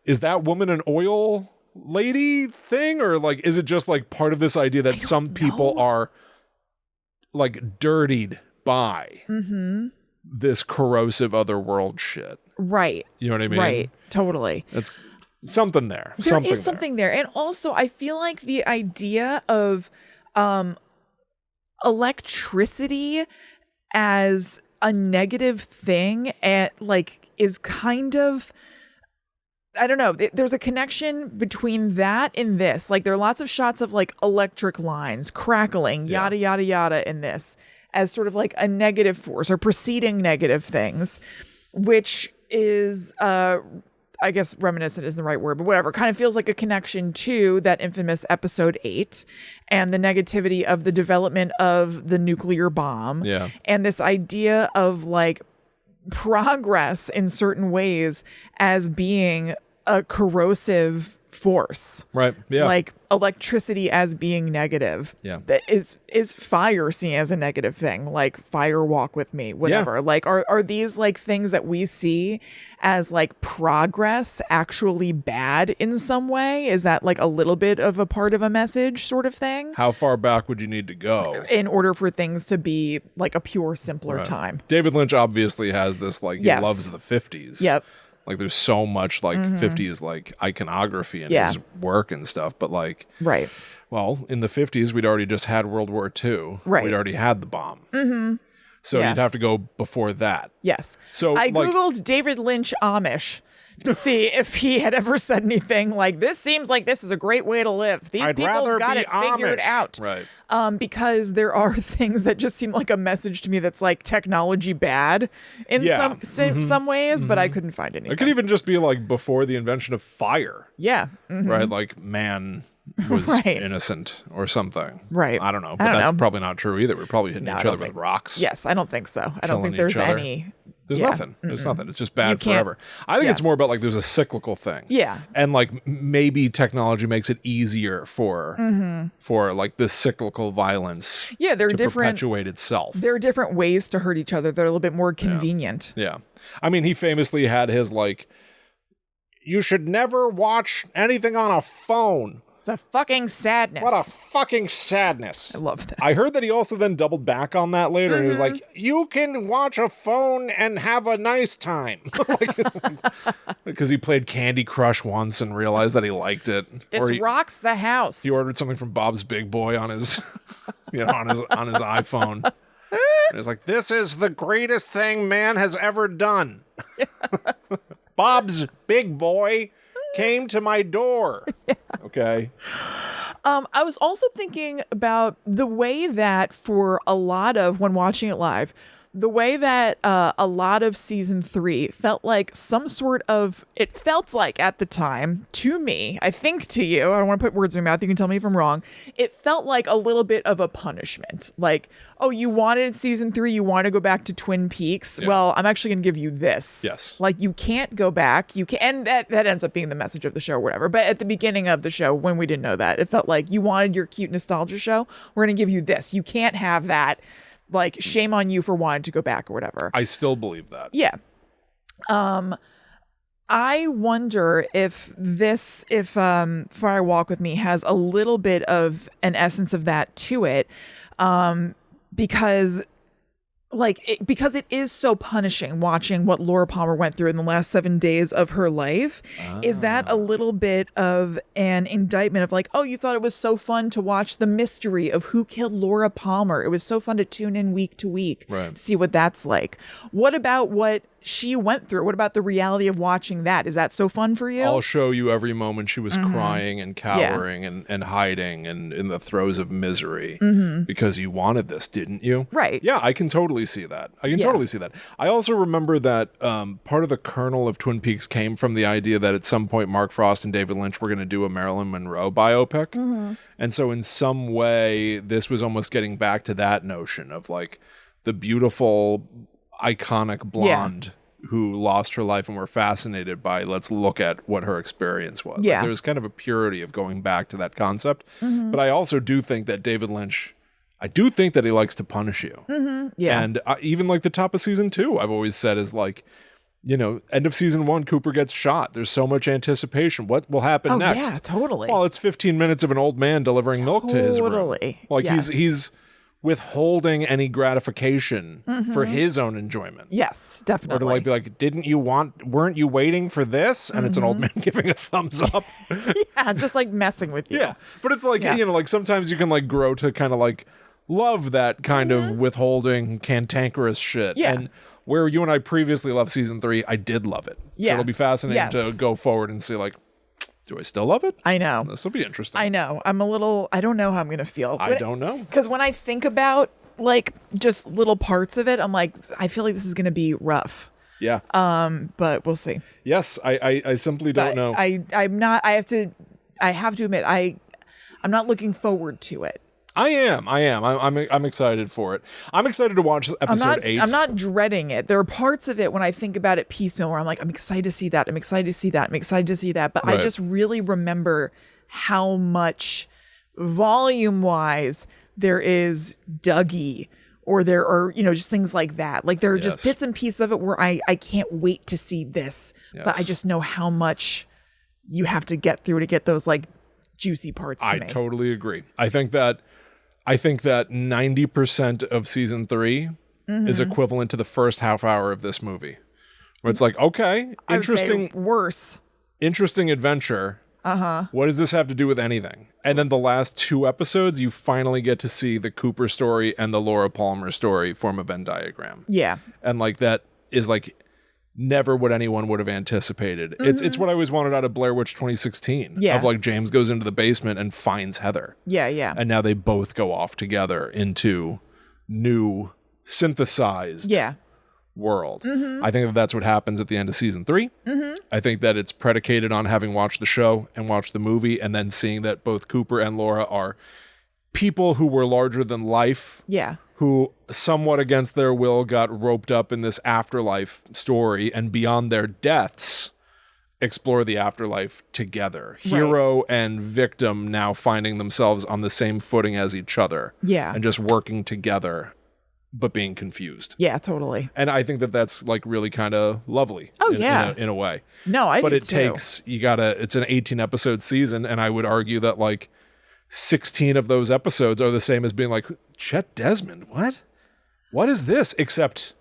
is that woman an oil lady thing? Or like, is it just like part of this idea that some people are like dirtied by this corrosive otherworld shit? Right. You know what I mean? Right. Totally. It's something there. There is something there. And also I feel like the idea of, electricity as a negative thing and like is kind of, I don't know, there's a connection between that and this. Like there are lots of shots of like electric lines crackling, yada yada yada in this as sort of like a negative force or preceding negative things, which is I guess reminiscent isn't the right word, but whatever, kind of feels like a connection to that infamous episode 8 and the negativity of the development of the nuclear bomb. Yeah. And this idea of like progress in certain ways as being a corrosive force. Right. Yeah. Like electricity as being negative. Yeah. That is fire seen as a negative thing? Like fire walk with me, whatever. Yeah. Like are these like things that we see as like progress actually bad in some way? Is that like a little bit of a part of a message sort of thing? How far back would you need to go in order for things to be like a pure, simpler time? David Lynch obviously has this like, he loves the 50s. Yep. Like there's so much like 50s like iconography in his work and stuff, but like well, in the 50s we'd already just had World War II. We'd already had the bomb. So you'd have to go before that. Yes. So I googled David Lynch Amish to see if he had ever said anything like, this seems like this is a great way to live. These people have got it figured out. Right. Because there are things that just seem like a message to me that's like technology bad in some ways, but I couldn't find anything. It could even just be like before the invention of fire. Yeah. Right? Like man was innocent or something. Right. I don't know. But that's probably not true either. We're probably hitting each other with rocks. Yes, I don't think so. I don't think there's any... There's nothing. There's nothing. It's just bad forever. I think it's more about like there's a cyclical thing. Yeah. And like maybe technology makes it easier for like this cyclical violence to perpetuate itself. There are different ways to hurt each other that are a little bit more convenient. Yeah. I mean, he famously had his like, you should never watch anything on a phone. It's a fucking sadness. What a fucking sadness. I love that. I heard that he also then doubled back on that later. And he was like, you can watch a phone and have a nice time. Because he played Candy Crush once and realized that he liked it. This rocks the house. He ordered something from Bob's Big Boy on his, on his iPhone. And he was like, this is the greatest thing man has ever done. Bob's Big Boy came to my door. Okay. I was also thinking about the way that for a lot of, when watching it live, the way that a lot of season 3 felt like some sort of, it felt like at the time, to me, I think to you, I don't want to put words in my mouth, you can tell me if I'm wrong, it felt like a little bit of a punishment. Like, oh, you wanted season 3, you want to go back to Twin Peaks? Yeah. Well, I'm actually going to give you this. Yes. Like, you can't go back. You can, and that ends up being the message of the show or whatever. But at the beginning of the show, when we didn't know that, it felt like you wanted your cute nostalgia show. We're going to give you this. You can't have that. Like, shame on you for wanting to go back or whatever. I still believe that. Yeah. I wonder if Fire Walk With Me has a little bit of an essence of that to it. Because it is so punishing watching what Laura Palmer went through in the last 7 days of her life. Is that a little bit of an indictment of like, oh, you thought it was so fun to watch the mystery of who killed Laura Palmer. It was so fun to tune in week to week, see what that's like. What about what she went through? What about the reality of watching that? Is that so fun for you? I'll show you every moment she was crying and cowering and hiding and in the throes of misery because you wanted this, didn't you? Right. Yeah, I can totally see that. Totally see that. I also remember that part of the kernel of Twin Peaks came from the idea that at some point Mark Frost and David Lynch were going to do a Marilyn Monroe biopic. And so in some way, this was almost getting back to that notion of like the beautiful, iconic blonde who lost her life and were fascinated by, let's look at what her experience was. Yeah. Like, there's kind of a purity of going back to that concept. But I also do think that David Lynch, I do think that he likes to punish you. Yeah. And even like the top of season 2, I've always said is like, end of season 1, Cooper gets shot. There's so much anticipation. What will happen next? Yeah, totally. Well, it's 15 minutes of an old man delivering milk to his room. Like he's withholding any gratification for his own enjoyment. Yes, definitely. Or to be like, weren't you waiting for this? And it's an old man giving a thumbs up. Yeah, just like messing with you. Yeah. But it's like, like sometimes you can like grow to kind of like love that kind of withholding cantankerous shit. Yeah. And where you and I previously loved season 3, I did love it. Yeah. So it'll be fascinating to go forward and see like, do I still love it? I know. This will be interesting. I know. I don't know how I'm going to feel. I don't know. Because when I think about like just little parts of it, I'm like, I feel like this is going to be rough. Yeah. But we'll see. Yes. I simply don't know. I have to admit, I'm not looking forward to it. I am. I'm excited for it. I'm excited to watch episode 8. I'm not dreading it. There are parts of it when I think about it piecemeal where I'm like, I'm excited to see that. I'm excited to see that. I'm excited to see that. But I just really remember how much volume-wise there is Dougie, or there are, just things like that. Like there are just bits and pieces of it where I can't wait to see this. Yes. But I just know how much you have to get through to get those like juicy parts to me. I totally agree. I think that 90% of season 3 is equivalent to the first half hour of this movie, Where it's like, okay, interesting, worse. Interesting adventure. What does this have to do with anything? And then the last 2 episodes, you finally get to see the Cooper story and the Laura Palmer story form a Venn diagram. Yeah. And like that is like never what anyone would have anticipated. It's what I always wanted out of Blair Witch 2016. Yeah. Of like James goes into the basement and finds Heather. Yeah, yeah. And now they both go off together into new synthesized world. I think that that's what happens at the end of season 3. I think that it's predicated on having watched the show and watched the movie and then seeing that both Cooper and Laura are people who were larger than life. Yeah. Who somewhat against their will got roped up in this afterlife story and beyond their deaths explore the afterlife together. Right. Hero and victim now finding themselves on the same footing as each other. Yeah. And just working together but being confused. Yeah, totally. And I think that that's like really kind of lovely. Oh, in a way. No, I But it too. takes, it's an 18 episode season, and I would argue that like 16 of those episodes are the same as being like, Chet Desmond, what is this? Except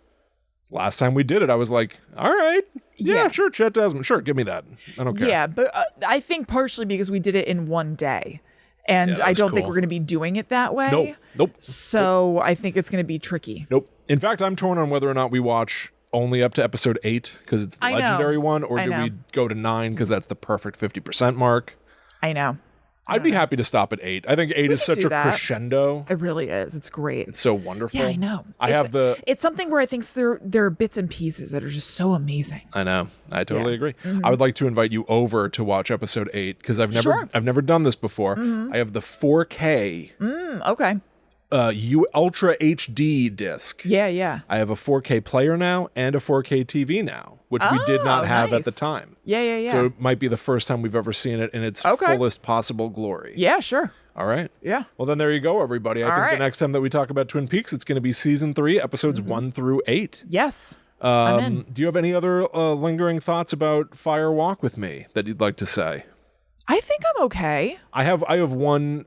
last time we did it, I was like, all right, yeah, sure, Chet Desmond, sure, give me that. I don't care. Yeah, but I think partially because we did it in one day. And I don't think we're going to be doing it that way. Nope. So I think it's going to be tricky. Nope. In fact, I'm torn on whether or not we watch only up to episode 8 because it's the legendary one, or do we go to 9 because that's the perfect 50% mark? I know. I'd be happy to stop at 8. I think 8 is such a crescendo. It really is. It's great. It's so wonderful. Yeah, I know. It's something where I think there are bits and pieces that are just so amazing. I know. I totally agree. I would like to invite you over to watch episode 8 because I've never done this before. I have the 4K. Okay. Ultra HD disc. Yeah. I have a 4K player now and a 4K TV now, which we did not have at the time. Yeah. So it might be the first time we've ever seen it in its fullest possible glory. Yeah, sure. All right. Yeah. Well, then there you go, everybody. I think the next time that we talk about Twin Peaks, it's going to be season 3, episodes 1 through 8. Yes. I'm in. Do you have any other lingering thoughts about Fire Walk with Me that you'd like to say? I think I'm okay. I have one,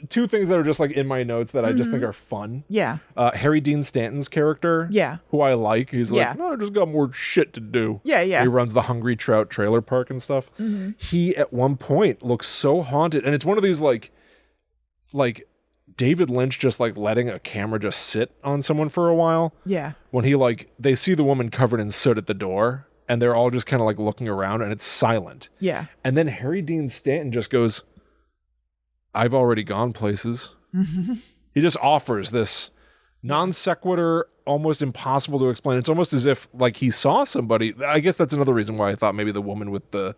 2 things that are just like in my notes that I just think are fun. Yeah. Harry Dean Stanton's character. Yeah. Who I like. He's like, no, I just got more shit to do. Yeah. He runs the Hungry Trout trailer park and stuff. He at one point looks so haunted. And it's one of these like David Lynch just like letting a camera just sit on someone for a while. Yeah. When he they see the woman covered in soot at the door. And they're all just kind of like looking around and it's silent. Yeah. And then Harry Dean Stanton just goes, I've already gone places. He just offers this non sequitur, almost impossible to explain. It's almost as if like he saw somebody. I guess that's another reason why I thought maybe the woman with the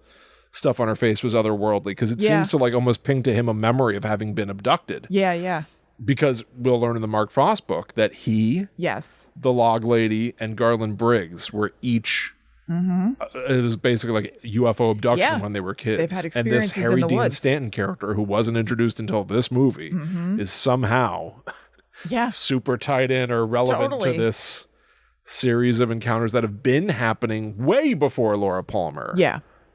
stuff on her face was otherworldly, because it seems to like almost ping to him a memory of having been abducted. Yeah. Because we'll learn in the Mark Frost book that he, the Log Lady, and Garland Briggs were each... it was basically like UFO abduction when they were kids. They've had experiences and this Harry in the Dean woods. Stanton character, who wasn't introduced until this movie, is somehow super tied in or relevant to this series of encounters that have been happening way before Laura Palmer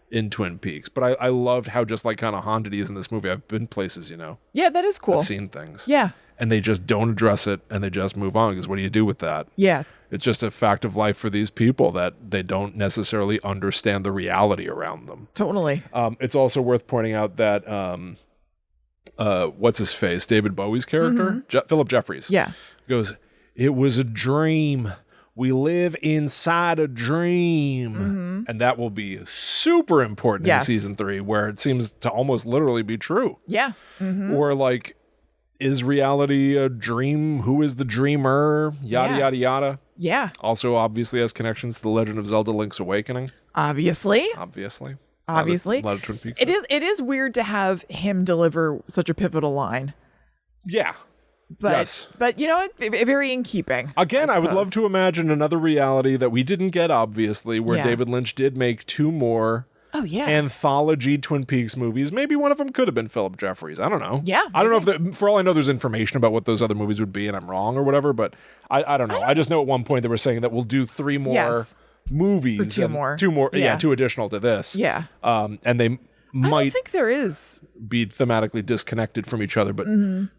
in Twin Peaks. But I loved how just like kind of haunted he is in this movie. I've been places, Yeah, that is cool. I've seen things. Yeah. And they just don't address it and they just move on, because what do you do with that? Yeah. It's just a fact of life for these people that they don't necessarily understand the reality around them. Totally. It's also worth pointing out that what's his face? David Bowie's character, Philip Jeffries, goes, "It was a dream. We live inside a dream." And that will be super important in season 3, where it seems to almost literally be true. Yeah. Or like, is reality a dream? Who is the dreamer? Yada, yada, yada. Yeah. Also, obviously, has connections to The Legend of Zelda Link's Awakening. Obviously. A lot of Twin Peaks. It is weird to have him deliver such a pivotal line. Yeah. But very in keeping. Again, I would love to imagine another reality that we didn't get, obviously, where David Lynch did make 2 more anthology Twin Peaks movies. Maybe one of them could have been Philip Jeffries. I don't know. Yeah. I don't know if for all I know, there's information about what those other movies would be, and I'm wrong or whatever, but I don't know. I just know at one point they were saying that we'll do 3 more movies. Or 2 more. 2 more. Yeah, 2 additional to this. Yeah. And they might, I don't think there is, be thematically disconnected from each other, but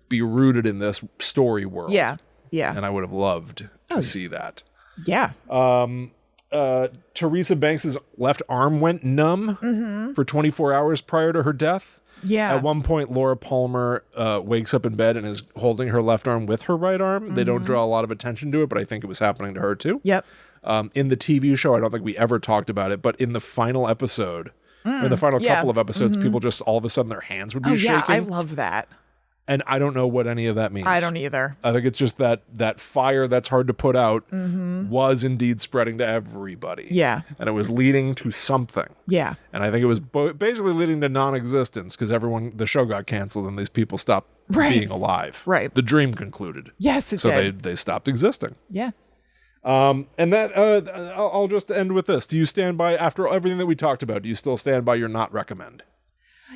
be rooted in this story world. Yeah. And I would have loved to see that. Yeah. Teresa Banks's left arm went numb for 24 hours prior to her death. Yeah. At one point, Laura Palmer wakes up in bed and is holding her left arm with her right arm. They don't draw a lot of attention to it, but I think it was happening to her too. Yep. In the TV show, I don't think we ever talked about it, but in the final episode, or the final couple of episodes, people just all of a sudden their hands would be shaking. Yeah, I love that. And I don't know what any of that means. I don't either. I think it's just that fire that's hard to put out was indeed spreading to everybody. Yeah. And it was leading to something. Yeah. And I think it was basically leading to non-existence because the show got canceled and these people stopped being alive. Right. The dream concluded. Yes, it did. So they stopped existing. Yeah. And that I'll just end with this. Do you stand by, after everything that we talked about, do you still stand by your not recommend?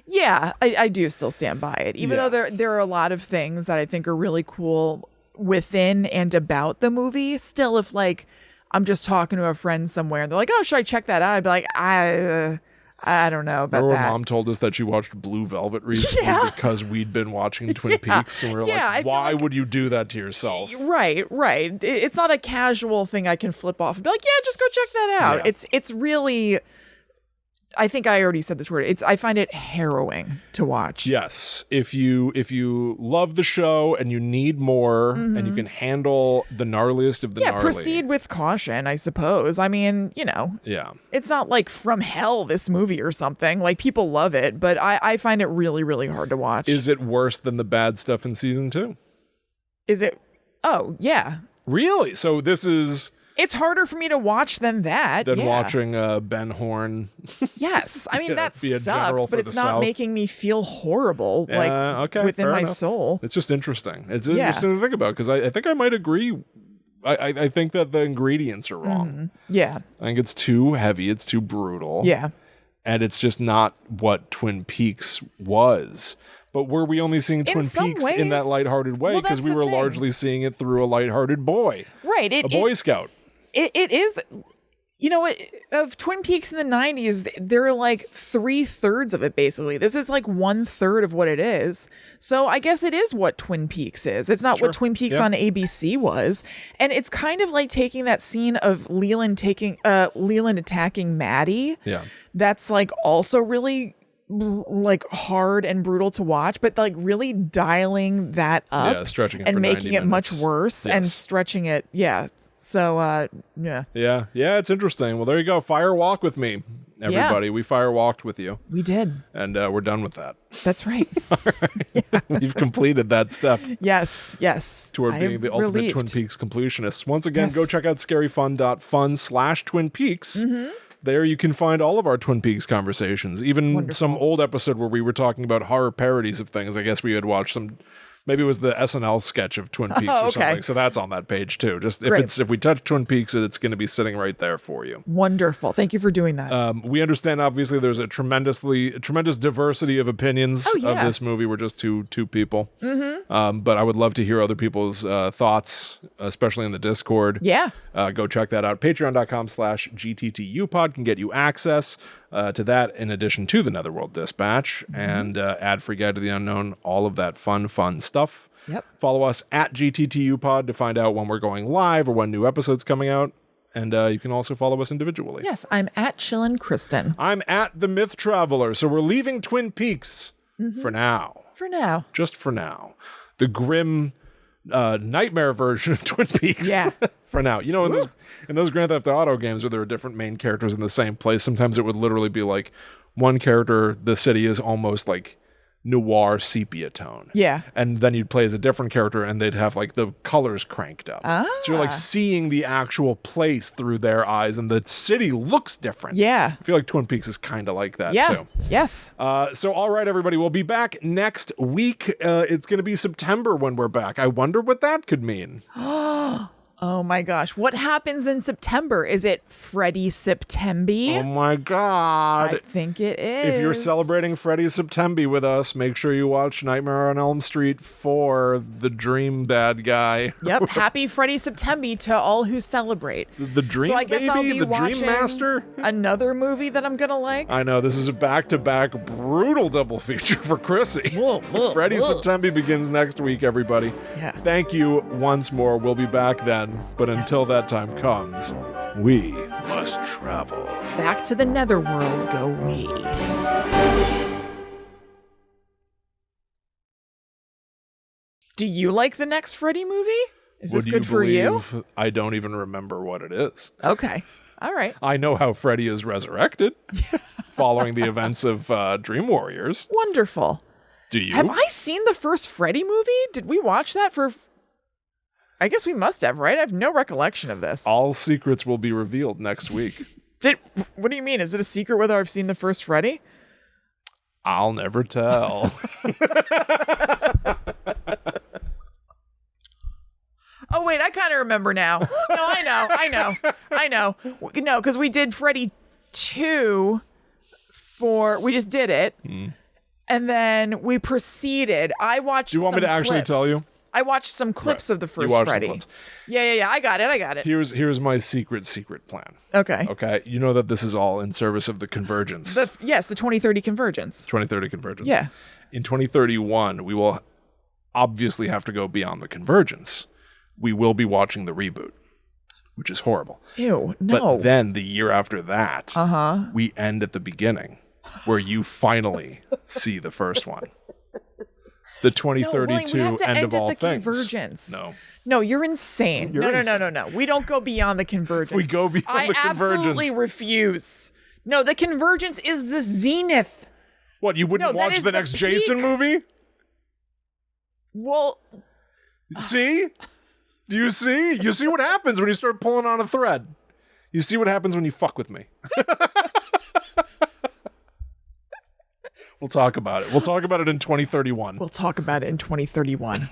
Yeah, I do still stand by it. Even though there are a lot of things that I think are really cool within and about the movie, still if like I'm just talking to a friend somewhere and they're like, oh, should I check that out? I'd be like, I don't know about Remember that. when Mom told us that she watched Blue Velvet recently because we'd been watching Twin Peaks, and we were like, why would you do that to yourself? Right. It's not a casual thing I can flip off and be like, yeah, just go check that out. Yeah. It's really, I think I already said this word. I find it harrowing to watch. Yes. If you love the show and you need more and you can handle the gnarliest of the gnarly. Proceed with caution, I suppose. I mean, it's not like from hell, this movie or something. Like, people love it, but I find it really, really hard to watch. Is it worse than the bad stuff in season 2? Is it? Oh, yeah. Really? So this is... It's harder for me to watch than that. Than watching Ben Horne. Yes. I mean, that sucks, but it's not making me feel horrible within my soul. It's just interesting. It's interesting to think about because I think I might agree. I think that the ingredients are wrong. Yeah. I think it's too heavy. It's too brutal. Yeah. And it's just not what Twin Peaks was. But were we only seeing Twin Peaks in that lighthearted way? Because we were largely seeing it through a lighthearted boy. Right. A Boy Scout. It is, of Twin Peaks in the 90s, there are like 3/3 of it, basically. This is like 1/3 of what it is. So I guess it is what Twin Peaks is. It's not what Twin Peaks on ABC was. And it's kind of like taking that scene of Leland attacking Maddie. Yeah. That's like also really like hard and brutal to watch, but like really dialing that up stretching it and for making 90 it much minutes. worse and stretching it. Yeah. So, yeah, it's interesting. Well, there you go. Fire walk with me, everybody. We fire walked with you. We did. And we're done with that. That's right. We've completed that step. Yes. Toward being the ultimate Twin Peaks completionists. Once again, go check out scaryfun.fun/Twin Peaks. There you can find all of our Twin Peaks conversations, even some old episode where we were talking about horror parodies of things. I guess we had watched some, maybe it was the SNL sketch of Twin Peaks or something. So that's on that page too. Just if we touch Twin Peaks, it's going to be sitting right there for you. Wonderful. Thank you for doing that. We understand, obviously, there's a tremendous diversity of opinions of this movie. We're just two people. But I would love to hear other people's thoughts, especially in the Discord. Yeah. Go check that out. Patreon.com/GTTUpod can get you access to that in addition to the Netherworld Dispatch and ad-free guide to the unknown, all of that fun stuff. Yep. Follow us at GTTUpod to find out when we're going live or when new episodes coming out. And you can also follow us individually. Yes, I'm at Chillin' Kristen. I'm at The Myth Traveler. So we're leaving Twin Peaks for now. For now. Just for now. The grim nightmare version of Twin Peaks. Yeah. For now. You know, in those Grand Theft Auto games where there are different main characters in the same place, sometimes it would literally be like one character, the city is almost like noir sepia tone. Yeah. And then you'd play as a different character and they'd have like the colors cranked up. So you're like seeing the actual place through their eyes and the city looks different. Yeah. I feel like Twin Peaks is kind of like that too. Yes. So all right, everybody, we'll be back next week. It's going to be September when we're back. I wonder what that could mean. Oh my gosh. What happens in September? Is it Freddy September? Oh my God. I think it is. If you're celebrating Freddy September with us, make sure you watch Nightmare on Elm Street 4, the dream bad guy. Yep. Happy Freddy September to all who celebrate. The dream so I guess baby? I'll be the watching Dream Master? Another movie that I'm going to like. I know. This is a back-to-back brutal double feature for Chrissy. Freddy September begins next week, everybody. Yeah. Thank you once more. We'll be back then. But until that time comes, we must travel. Back to the netherworld go we. Do you like the next Freddy movie? Is this good for you? I don't even remember what it is. Okay. All right. I know how Freddy is resurrected following the events of Dream Warriors. Wonderful. Do you? Have I seen the first Freddy movie? Did we watch that for... I guess we must have, right? I have no recollection of this. All secrets will be revealed next week. What do you mean? Is it a secret whether I've seen the first Freddy? I'll never tell. Oh, wait, I kind of remember now. No, I know. No, because we did Freddy 2 we just did it. And then we proceeded. I watched Do you want me to actually tell you? I watched some clips of the first Freddy. Yeah. I got it. Here's my secret plan. Okay. You know that this is all in service of the convergence. Yes, the 2030 convergence. 2030 convergence. Yeah. In 2031, we will obviously have to go beyond the convergence. We will be watching the reboot, which is horrible. Ew, no. But then the year after that, we end at the beginning, where you finally see the first one. The 2032 end of all things. Convergence. No, you're insane. No. We don't go beyond the convergence. We go beyond the convergence. I absolutely refuse. No, the convergence is the zenith. What, you wouldn't watch the next Jason movie? Well, see? Do you see? You see what happens when you start pulling on a thread. You see what happens when you fuck with me. We'll talk about it. We'll talk about it in 2031. We'll talk about it in 2031.